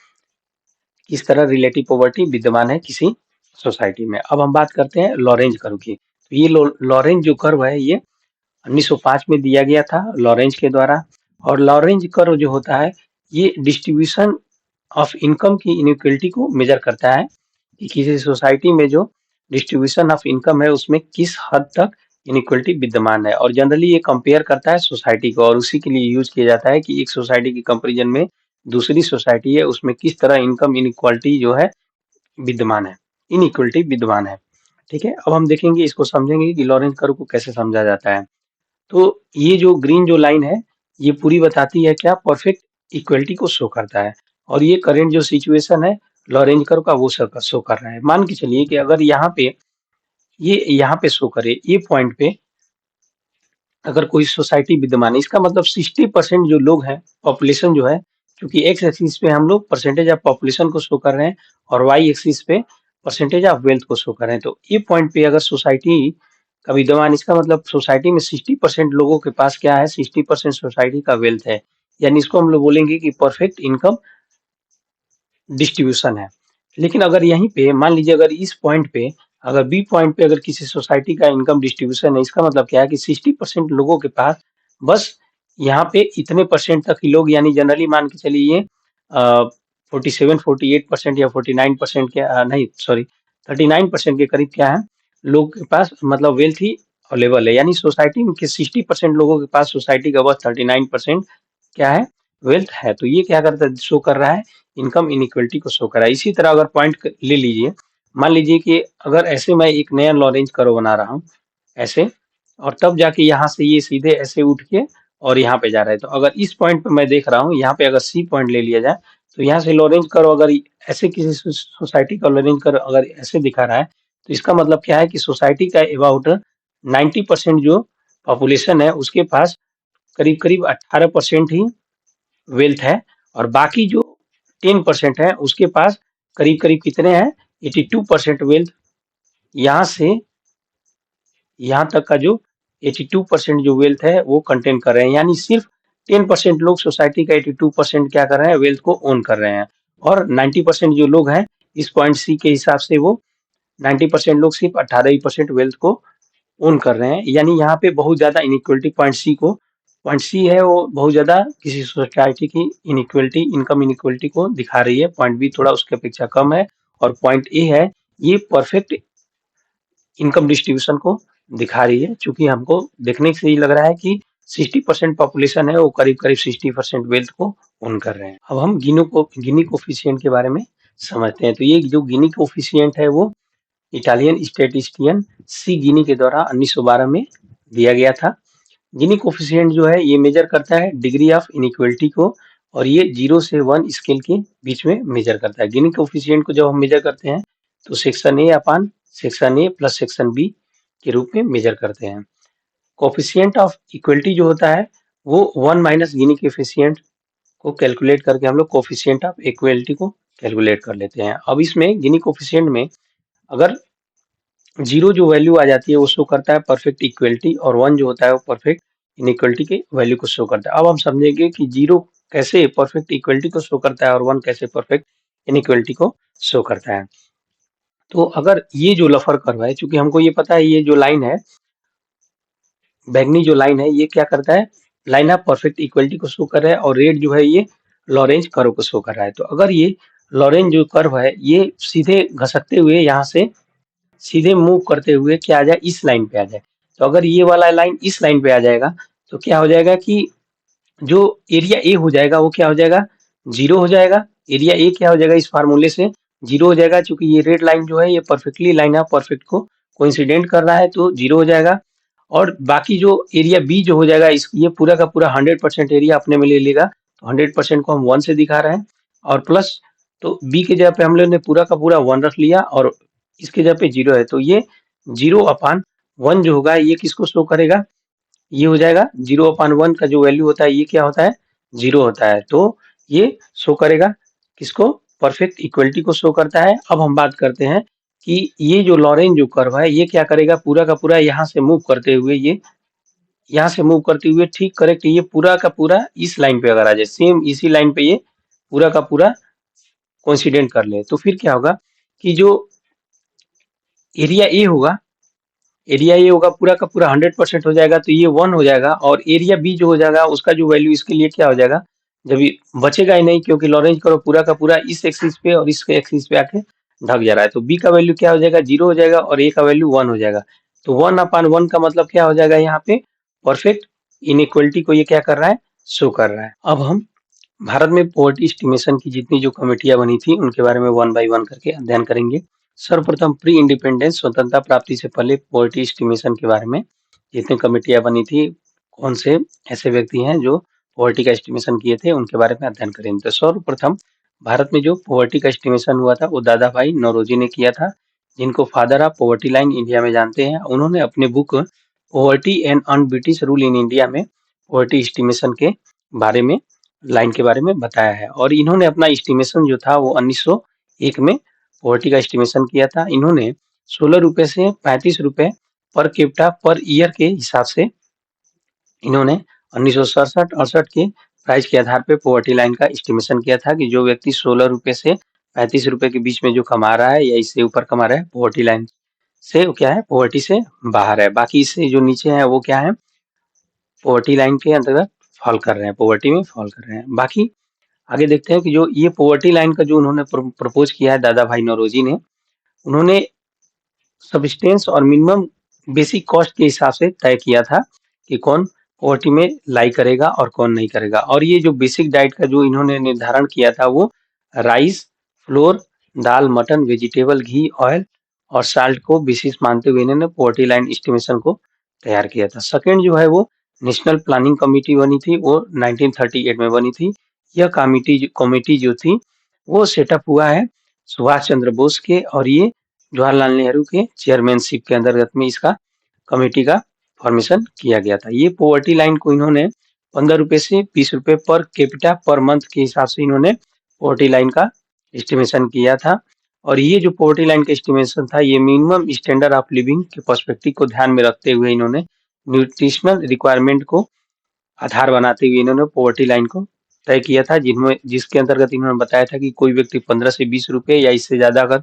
Speaker 1: किस तरह रिलेटिव पॉवर्टी विद्यमान है किसी सोसाइटी में। अब हम बात करते हैं लॉरेंज कर्व की। तो ये लॉरेंज जो कर्व है ये 1905 में दिया गया था लॉरेंज के द्वारा। और लॉरेंज कर्व जो होता है ये डिस्ट्रीब्यूशन ऑफ इनकम की इनइक्वलिटी को मेजर करता है कि किसी सोसाइटी में जो डिस्ट्रीब्यूशन ऑफ इनकम है उसमें किस हद तक इनइक्वलिटी विद्यमान है। और जनरली ये कंपेयर करता है सोसाइटी को, और उसी के लिए यूज किया जाता है कि एक सोसाइटी की कंपेरिजन में दूसरी सोसाइटी है उसमें किस तरह इनकम इनइक्वालिटी जो है विद्यमान है, इनइक्वलिटी विद्यमान है। ठीक है, अब हम देखेंगे, इसको समझेंगे कि लॉरेंज कर्व को कैसे समझा जाता है। तो ये जो ग्रीन जो लाइन है ये पूरी बताती है क्या? परफेक्ट इक्वलिटी को शो करता है। और ये करेंट जो सिचुएशन है लॉरेंज कर्व का वो शो कर रहा है। मान के चलिए कि अगर यहाँ पे शो करे, ये पॉइंट पे अगर कोई सोसाइटी विद्यमान है, इसका मतलब 60% जो लोग हैं, पॉपुलेशन जो है, क्योंकि एक्स एक्सिस पे हम लोग परसेंटेज ऑफ पॉपुलेशन को शो कर रहे हैं और वाई एक्सिस पे परसेंटेज ऑफ वेल्थ को शो कर रहे हैं। तो ये पॉइंट पे अगर सोसाइटी का विद्यमान, इसका मतलब सोसाइटी में 60% लोगों के पास क्या है? 60% सोसाइटी का वेल्थ है। यानी इसको हम लोग बोलेंगे कि परफेक्ट इनकम डिस्ट्रीब्यूशन है। लेकिन अगर यहीं पे मान लीजिए, अगर इस पॉइंट पे, अगर बी पॉइंट पे अगर किसी सोसाइटी का इनकम डिस्ट्रीब्यूशन है, इसका मतलब क्या है कि 60% लोगों के पास बस यहाँ पे इतने परसेंट तक ही लोग, यानी जनरली मान के चलिए ये 47-48% या 49% के नहीं सॉरी 39% के करीब क्या है लोग के पास, मतलब वेल्थ ही अवेलेबल है। यानी सोसाइटी के 60% लोगों के पास सोसाइटी का बस 39% क्या है? वेल्थ है। तो ये क्या करता है? शो कर रहा है इनकम इनइक्वलिटी को शो कर रहा है। इसी तरह अगर पॉइंट ले लीजिए, मान लीजिए कि अगर ऐसे मैं एक नया लॉरेंज कर्व बना रहा हूँ ऐसे, और तब जाके यहाँ से ये सीधे ऐसे उठ के और यहाँ पे जा रहा है। तो अगर इस पॉइंट पे मैं देख रहा हूँ, यहाँ पे अगर सी पॉइंट ले लिया जाए, तो यहाँ से लॉरेंज कर्व अगर ऐसे किसी सोसाइटी का लॉरेंज कर्व अगर ऐसे दिखा रहा है, तो इसका मतलब क्या है कि सोसाइटी का अबाउट 90% जो पॉपुलेशन है उसके पास करीब करीब 18% ही वेल्थ है, और बाकी जो 10% है उसके पास करीब करीब कितने हैं? 82% वेल्थ। यहाँ से यहाँ तक का जो 82% जो वेल्थ है वो कंटेन कर रहे हैं। यानी सिर्फ 10% लोग सोसाइटी का 82% क्या कर रहे हैं? वेल्थ को ओन कर रहे हैं। और 90% जो लोग हैं इस पॉइंट सी के हिसाब से, वो 90% लोग सिर्फ 18% वेल्थ को ओन कर रहे हैं। यानी यहाँ पे बहुत ज्यादा इनइक्वलिटी पॉइंट सी है वो बहुत ज्यादा किसी सोसाइटी की इनइक्वलिटी, इनकम इनइक्वलिटी को दिखा रही है। पॉइंट बी थोड़ा उसके अपेक्षा कम है, और पॉइंट ए है ये परफेक्ट इनकम डिस्ट्रीब्यूशन को दिखा रही है। चूंकि हमको देखने से ही लग रहा है कि 60% पॉपुलेशन है वो करीब करीब 60% वेल्थ को ओन कर रहे हैं। अब हम गिनी कोफिशिएंट के बारे में समझते हैं। तो ये जो गिनी कोफिशिएंट है वो इटालियन स्टैटिस्टिशियन सी गिनी के द्वारा 1912 में दिया गया था। गिनी कोफिशिएंट जो है ये मेजर करता है डिग्री ऑफ इनइक्वलिटी को, और ये 0 से 1 स्केल के बीच में मेजर करता है। गिनी कोफिशिएंट को जब हम मेजर करते हैं तो section A upon section A plus section B के रूप में मेजर करते हैं। कोफिशिएंट ऑफ इक्वलिटी जो होता है वो 1 माइनस गिनी कोफिशिएंट को कैलकुलेट करके हम लोग कोफिशिएंट ऑफ इक्वलिटी को कैलकुलेट कर लेते हैं। अब इसमें गिनी कोफिशिएंट में अगर 0 जो वैल्यू आ जाती है वो शो करता है परफेक्ट इक्वलिटी, और 1 जो होता है वो परफेक्ट इनइक्वलिटी के वैल्यू को शो करता है। अब हम समझेंगे कि 0 कैसे परफेक्ट इक्वलिटी को शो करता है और 1 कैसे परफेक्ट इनइक्वलिटी को शो करता है। तो अगर ये जो लफर कर्व है, चूंकि हमको ये पता है ये जो लाइन है, बैंगनी जो लाइन है, ये क्या करता है? लाइन ऑफ परफेक्ट इक्वलिटी को शो कर रहा है और रेड जो है ये लॉरेंज कर्व को शो कर रहा है। तो अगर ये लॉरेंज जो कर्व है ये सीधे घसकते हुए यहाँ से सीधे मूव करते हुए क्या आ जाए, इस लाइन पे आ जाए। तो अगर ये वाला लाइन इस लाइन पे आ जाएगा तो क्या हो जाएगा कि जो एरिया ए हो जाएगा वो क्या हो जाएगा, जीरो हो जाएगा। एरिया ए क्या हो जाएगा, इस फार्मूले से जीरो हो जाएगा, क्योंकि ये रेड लाइन जो है ये परफेक्टली लाइन ऑफ परफेक्ट को कोइंसिडेंट कर रहा है तो जीरो हो जाएगा। और बाकी जो एरिया बी जो हो जाएगा, इस ये पूरा का पूरा 100% एरिया अपने में ले लेगा। तो 100% को हम 1 से दिखा रहे हैं और प्लस, तो बी के जगह पे हम लोग ने पूरा का पूरा 1 रख लिया और इसके जगह पे जीरो है, तो ये 0/1 जो होगा ये किसको शो करेगा, ये हो जाएगा 0/1 का जो वैल्यू होता है ये क्या होता है, जीरो होता है। तो ये शो करेगा किसको, परफेक्ट इक्वलिटी को शो करता है। अब हम बात करते हैं कि ये जो लॉरेंज जो कर्व है ये क्या करेगा, पूरा का पूरा यहाँ से मूव करते हुए, ये यहाँ से मूव करते हुए ठीक करेक्ट ये पूरा का पूरा इस लाइन पे अगर आ जाए, सेम इसी लाइन पे ये पूरा का पूरा कोइंसिडेंट कर ले, तो फिर क्या होगा कि जो एरिया ए होगा, एरिया ए होगा पूरा का पूरा 100% हो जाएगा तो ये 1 हो जाएगा। और एरिया बी जो हो जाएगा उसका जो वैल्यू इसके लिए क्या हो जाएगा, जब ये बचेगा ही नहीं, क्योंकि लॉरेंज कर्व पूरा का पूरा इस एक्सिस पे और इस एक्सिस पे आके ढक जा रहा है। तो बी का वैल्यू क्या हो जाएगा, जीरो हो जाएगा और ए का वैल्यू 1 हो जाएगा। तो 1/1 का मतलब क्या हो जाएगा, यहाँ पे परफेक्ट इनइक्वलिटी को ये क्या कर रहा है, शो कर रहा है। अब हम भारत में पॉवर्टी एस्टिमेशन की जितनी जो कमेटियां बनी थी उनके बारे में 1 बाय 1 करके अध्ययन करेंगे। सर्वप्रथम प्री इंडिपेंडेंस स्वतंत्रता प्राप्ति से पहले पॉवर्टी एस्टिमेशन के बारे में जितनी कमेटियां बनी थी, कौन से ऐसे व्यक्ति हैं जो पॉवर्टी का एस्टिमेशन किए थे उनके बारे में अध्ययन करेंगे। तो सर्वप्रथम भारत में जो पॉवर्टी का एस्टिमेशन हुआ था वो दादा भाई नौरोजी ने किया था, जिनको father of poverty line India में जानते हैं। उन्होंने अपने book poverty and un British rule in India में पॉवर्टी एस्टिमेशन के बारे में, लाइन के बारे में बताया है। और इन्होंने अपना एस्टिमेशन जो था वो 1901 में पॉवर्टी का एस्टिमेशन किया था। इन्होंने 16 रुपए से 35 रुपए पर कैपिटा पर ईयर के हिसाब से इन्होंने 1967-68 के प्राइस के आधार पे पॉवर्टी लाइन का एस्टिमेशन किया था कि जो व्यक्ति 16 रुपए से 35 रुपए के बीच में जो कमा रहा है या इससे ऊपर कमा रहा है, पॉवर्टी लाइन से वो क्या है, पॉवर्टी से बाहर है। बाकी इससे जो नीचे है वो क्या है, पॉवर्टी लाइन के अंतर्गत फॉल कर रहे हैं, पॉवर्टी में फॉल कर रहे हैं। बाकी आगे देखते हैं कि जो ये पॉवर्टी लाइन का जो उन्होंने प्रपोज किया है दादा भाई नौरोजी ने, उन्होंने सब्सटेंस और मिनिमम बेसिक कॉस्ट के हिसाब से तय किया था कि कौन पॉवर्टी में लाई करेगा और कौन नहीं करेगा। और ये जो बेसिक डाइट का जो इन्होंने निर्धारण किया था वो राइस, फ्लोर, दाल, मटन, वेजिटेबल, घी, ऑयल और साल्ट को बेसिस मानते हुए इन्होंने पॉवर्टी लाइन एस्टिमेशन को तैयार किया था। सेकेंड जो है वो नेशनल प्लानिंग कमेटी बनी थी, वो 1938 में बनी थी। यह कमेटी जो थी वो सेटअप हुआ है सुभाष चंद्र बोस के और ये जवाहरलाल नेहरू के चेयरमैनशिप के अंतर्गत में इसका कमेटी का फॉर्मेशन किया गया था। ये पॉवर्टी लाइन को इन्होंने 15 रुपए से 20 रुपए पर कैपिटा पर मंथ के हिसाब से इन्होंने पॉवर्टी लाइन का एस्टिमेशन किया था। और ये जो पॉवर्टी लाइन का एस्टिमेशन था ये मिनिमम स्टैंडर्ड ऑफ लिविंग के पर्सपेक्टिव को ध्यान में रखते हुए इन्होंने न्यूट्रिशनल रिक्वायरमेंट को आधार बनाते हुए इन्होंने पॉवर्टी लाइन को तय किया था, जिनमें जिसके अंतर्गत इन्होंने बताया था कि कोई व्यक्ति 15 से 20 रुपए या इससे ज्यादा अगर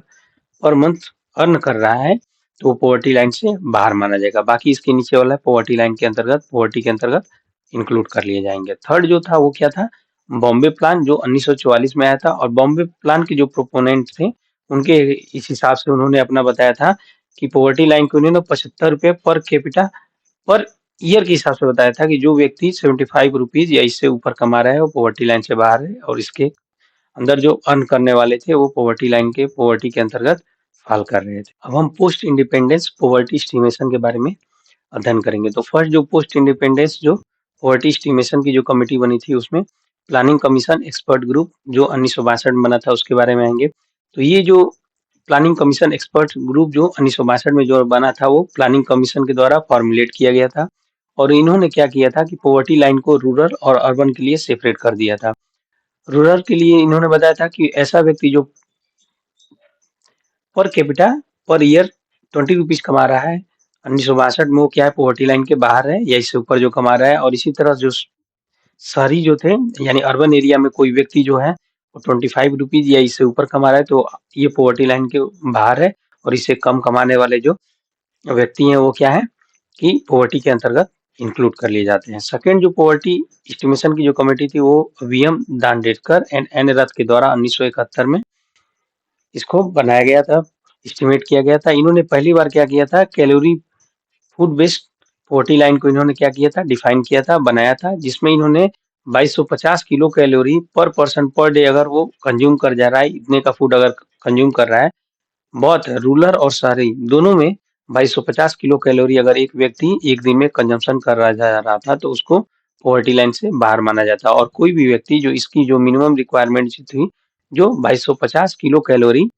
Speaker 1: पर मंथ अर्न कर रहा है तो वो पॉवर्टी लाइन से बाहर माना जाएगा। बाकी इसके नीचे वाला पॉवर्टी लाइन के अंतर्गत, पॉवर्टी के अंतर्गत इंक्लूड कर लिए जाएंगे। थर्ड जो था वो क्या था, बॉम्बे प्लान जो 1944 में आया था। और बॉम्बे प्लान के जो प्रोपोनेंट थे उनके इस हिसाब से उन्होंने अपना बताया था कि पॉवर्टी लाइन को उन्होंने 75 रुपए पर कैपिटा पर ईयर के हिसाब से बताया था कि जो व्यक्ति 75 रुपीज या इससे ऊपर कमा रहा है वो पॉवर्टी लाइन से बाहर है, और इसके अंदर जो अर्न करने वाले थे वो पॉवर्टी लाइन के, पॉवर्टी के अंतर्गत फॉल कर रहे थे। अब हम पोस्ट इंडिपेंडेंस पॉवर्टी एस्टिमेशन के बारे में अध्ययन करेंगे। तो फर्स्ट जो पोस्ट इंडिपेंडेंस जो पॉवर्टी एस्टिमेशन की जो कमेटी बनी थी उसमें प्लानिंग कमीशन एक्सपर्ट ग्रुप जो 1962 में बना था उसके बारे में आएंगे। तो ये जो प्लानिंग कमीशन एक्सपर्ट ग्रुप जो 1962 में जो बना था वो प्लानिंग कमीशन के द्वारा फॉर्मुलेट किया गया था। और इन्होंने क्या किया था कि पॉवर्टी लाइन को रूरल और अर्बन के लिए सेपरेट कर दिया था। रूरल के लिए इन्होंने बताया था कि ऐसा व्यक्ति जो per capita per year 20 rupees कमा रहा है 1962 में, वो क्या है, पॉवर्टी लाइन के बाहर है या इससे ऊपर जो कमा रहा है। और इसी तरह जो शहरी जो थे यानी अर्बन एरिया में कोई व्यक्ति जो है वो 25 रुपीज या इससे ऊपर कमा रहा है तो ये पॉवर्टी लाइन के बाहर है। और इससे कम कमाने वाले जो व्यक्ति हैं वो क्या है कि पॉवर्टी के अंतर्गत इंक्लूड कर लिए जाते हैं। सेकेंड जो पॉवर्टी एस्टिमेशन की जो कमेटी थी वो वीएम दांडेडकर एंड एन रथ के द्वारा 1971 में इसको बनाया गया था, एस्टिमेट किया गया था। इन्होंने पहली बार क्या किया था, calorie food based poverty line को इन्होंने क्या किया था, डिफाइन किया था, बनाया था, जिसमें इन्होंने 2250 किलो कैलोरी पर पर्सन पर डे अगर वो कंज्यूम कर जा रहा है, इतने का फूड अगर कंज्यूम कर रहा है, बहुत रूरल और शहरी दोनों में 2250 किलो कैलोरी अगर एक व्यक्ति एक दिन में कंजम्पशन कर रहा जा रहा था तो उसको पॉवर्टी लाइन से बाहर माना जाता। और कोई भी व्यक्ति जो इसकी जो मिनिमम रिक्वायरमेंट थी, जो 2250 किलो कैलोरी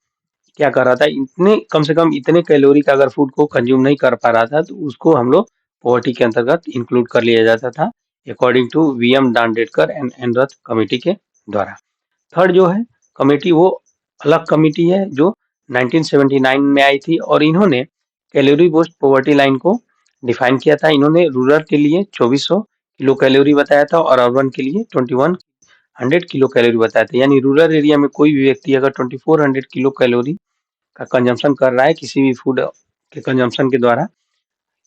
Speaker 1: क्या कर रहा था, इतने कम से कम इतने कैलोरी का अगर फूड को कंज्यूम नहीं कर पा रहा था तो उसको हम लोग पॉवर्टी के अंतर्गत इंक्लूड कर लिया जाता था, according to VM दांडेडकर and एनरथ committee के द्वारा। थर्ड जो है कमेटी वो अलग कमेटी है जो 1979 में आई थी और इन्होंने कैलोरी बेस्ड पॉवर्टी लाइन को डिफाइन किया था। इन्होंने रूरल के लिए 2400 किलो कैलोरी बताया था और अर्बन के लिए 2100 किलो कैलोरी बताया था। यानी रूरल एरिया में कोई भी व्यक्ति अगर 2400 किलो कैलोरी का कंजम्पशन कर रहा है किसी भी फूड के कंजम्पशन के द्वारा,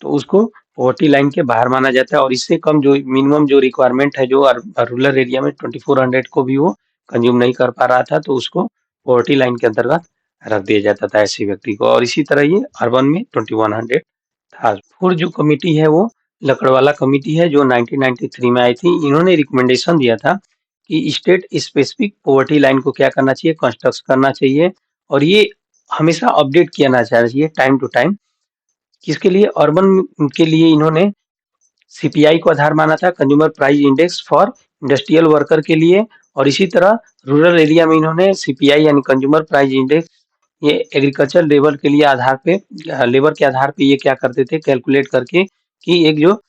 Speaker 1: तो उसको पॉवर्टी लाइन के बाहर माना जाता है। और इससे कम जो मिनिमम जो रिक्वायरमेंट है, जो रूरल एरिया में 2400 को भी वो कंज्यूम नहीं कर पा रहा था, तो उसको पॉवर्टी लाइन के अंतर्गत रख दिया जाता था ऐसे व्यक्ति को। और इसी तरह ये अर्बन में 2100 था। फिर जो कमेटी है वो लकड़वाला कमेटी है जो 1993 में आई थी। इन्होंने रिकमेंडेशन दिया था कि स्टेट स्पेसिफिक पॉवर्टी लाइन को क्या करना चाहिए, कंस्ट्रक्ट करना चाहिए और ये हमेशा अपडेट किया चाहिए टाइम टू टाइम। किसके लिए, अर्बन के लिए इन्होंने सीपीआई को आधार माना था, consumer price index for industrial worker के लिए। और इसी तरह रूरल एरिया में इन्होंने सीपीआई यानी कंज्यूमर प्राइस इंडेक्स ये एग्रीकल्चर लेबर के लिए आधार पे, लेबर के आधार पे ये क्या करते थे, कैलकुलेट करके कि एक जो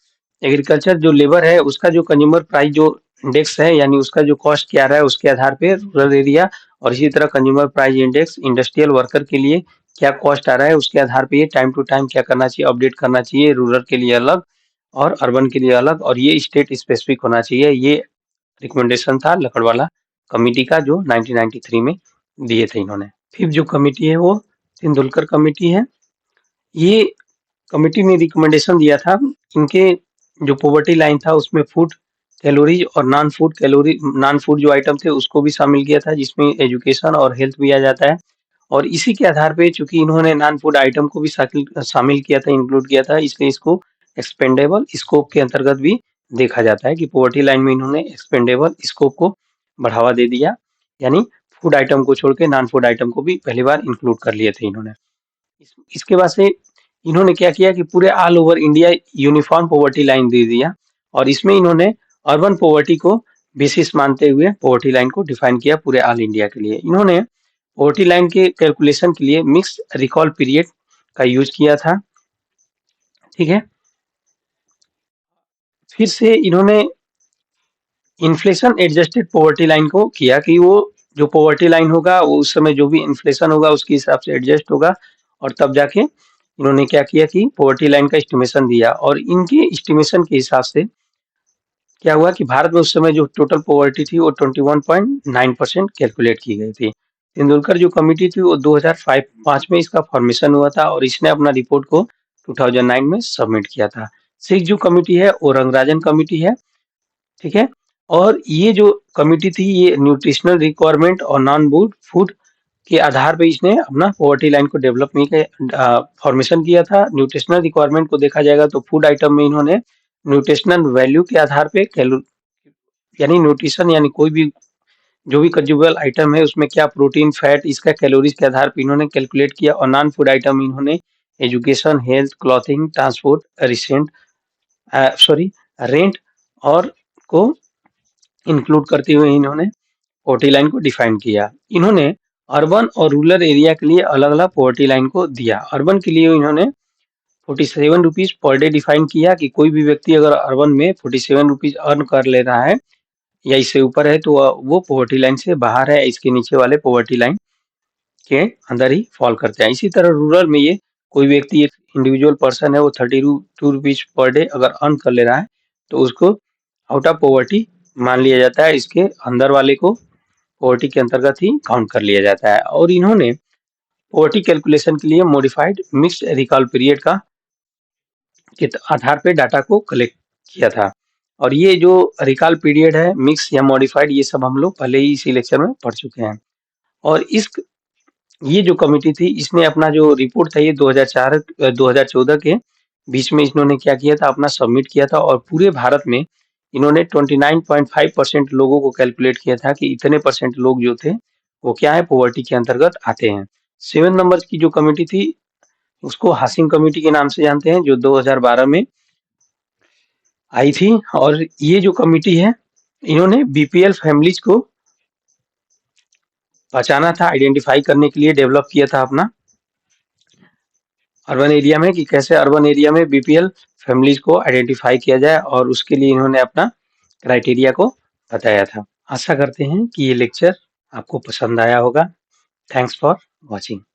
Speaker 1: एग्रीकल्चर जो लेबर है उसका जो कंज्यूमर प्राइस जो इंडेक्स है यानी उसका जो कॉस्ट क्या रहा है उसके आधार पे रूरल एरिया, और इसी तरह consumer price index industrial worker के लिए क्या कॉस्ट आ रहा है उसके आधार पे ये टाइम टू टाइम क्या करना चाहिए, अपडेट करना चाहिए, रूरल के लिए अलग और अर्बन के लिए अलग, और ये स्टेट स्पेसिफिक होना चाहिए। ये रिकमेंडेशन था लकड़वाला कमेटी का जो 1993 में दिए थे इन्होंने। फिफ्थ जो कमेटी है वो तेंदुलकर कमेटी है। ये कमेटी ने रिकमेंडेशन दिया था, इनके जो पॉवर्टी लाइन था उसमें फूड कैलोरीज और नॉन फूड जो आइटम थे उसको भी शामिल किया था, जिसमें एजुकेशन और हेल्थ भी आ जाता है। और इसी के आधार पे चूंकि इन्होंने नॉन फूड आइटम को भी शामिल किया था, इंक्लूड किया था, इसलिए इसको एक्सपेंडेबल स्कोप के अंतर्गत भी देखा जाता है कि पॉवर्टी लाइन में इन्होंने एक्सपेंडेबल स्कोप को बढ़ावा दे दिया, यानी फूड आइटम को छोड़ के नॉन फूड आइटम को भी पहली बार इंक्लूड कर लिए थे इन्होंने। इसके बाद से इन्होंने क्या किया कि पूरे all over India uniform poverty line दे दिया और इसमें इन्होंने अर्बन पॉवर्टी को बेसिस मानते हुए पॉवर्टी लाइन को डिफाइन किया पूरे ऑल इंडिया के लिए। इन्होंने पॉवर्टी लाइन के कैलकुलेशन के लिए मिक्स रिकॉल पीरियड का यूज किया था, ठीक है। फिर से इन्होंने इन्फ्लेशन एडजस्टेड पॉवर्टी लाइन को किया कि वो जो पॉवर्टी लाइन होगा वो उस समय जो भी इन्फ्लेशन होगा उसके हिसाब से एडजस्ट होगा, और तब जाके इन्होंने क्या किया कि पॉवर्टी लाइन का एस्टिमेशन दिया। और इनके एस्टिमेशन के हिसाब से क्या हुआ कि भारत में उस समय जो टोटल पॉवर्टी थी वो 21.9% कैलकुलेट की गई थी। तेंदुलकर जो कमेटी थी वो 2005 में इसका फॉर्मेशन हुआ था और इसने अपना रिपोर्ट को 2009 में सबमिट किया था। सिक्स जो कमेटी है वो रंगराजन कमेटी है, ठीक है। और ये जो कमेटी थी ये न्यूट्रिशनल रिक्वायरमेंट और नॉन फूड फूड के आधार पे इसने अपना पॉवर्टी लाइन को डेवलप फॉर्मेशन किया था। न्यूट्रिशनल रिक्वायरमेंट को देखा जाएगा तो फूड आइटम में इन्होंने न्यूट्रिशनल वैल्यू के आधार पे यानी न्यूट्रिशन यानी कोई भी जो भी कंज्यूमेबल आइटम है उसमें क्या प्रोटीन फैट इसका कैलोरीज के आधार पे इन्होंने कैलकुलेट किया। और नॉन फूड आइटम में इन्होंने education, health, clothing, transport, rent और को इंक्लूड करते हुए इन्होंने पॉवर्टी लाइन को डिफाइन किया। इन्होंने अर्बन और रूरल एरिया के लिए अलग अलग पॉवर्टी लाइन को दिया। अर्बन के लिए इन्होंने 47 रुपीज पर डे डिफाइन किया कि कोई भी व्यक्ति अगर अर्बन में 47 रुपीज अर्न कर ले रहा है या इससे ऊपर है तो वो पॉवर्टी लाइन से बाहर है, इसके नीचे वाले पॉवर्टी लाइन के अंदर ही फॉल करते हैं। इसी तरह रूरल में ये कोई व्यक्ति एक इंडिविजुअल पर्सन है वो 32 रुपीज पर डे अगर अर्न कर ले रहा है तो उसको आउट ऑफ पॉवर्टी मान लिया जाता है, इसके अंदर वाले को पॉवर्टी के अंतर्गत ही काउंट कर लिया जाता है। और इन्होंने पॉवर्टी कैलकुलेशन के लिए मॉडिफाइड मिक्स्ड रिकॉल पीरियड का के आधार पे डाटा को कलेक्ट किया था। और ये जो रिकॉल पीरियड है, मिक्स या मॉडिफाइड, ये सब हम लोग पहले ही इसी लेक्चर में पढ़ चुके हैं। और ये जो कमिटी थी, इसने अपना जो रिपोर्ट था ये 2014 के बीच में इन्होंने क्या किया था, अपना सबमिट किया था। और पूरे भारत में इन्होंने 29.5% लोगों को कैलकुलेट किया था कि इतने परसेंट लोग जो थे वो क्या है, पॉवर्टी के अंतर्गत आते हैं। 7 नंबर की जो कमिटी थी उसको हाशिम कमेटी के नाम से जानते हैं, जो 2012 में आई थी। और ये जो कमेटी है, इन्होंने बीपीएल फैमिलीज को पहचाना था, आइडेंटिफाई करने के लिए डेवलप किया था अपना अर्बन एरिया में, कि कैसे अर्बन एरिया में बीपीएल फैमिलीज को आइडेंटिफाई किया जाए, और उसके लिए इन्होंने अपना क्राइटेरिया को बताया था। आशा करते हैं कि ये लेक्चर आपको पसंद आया होगा। Thanks for watching.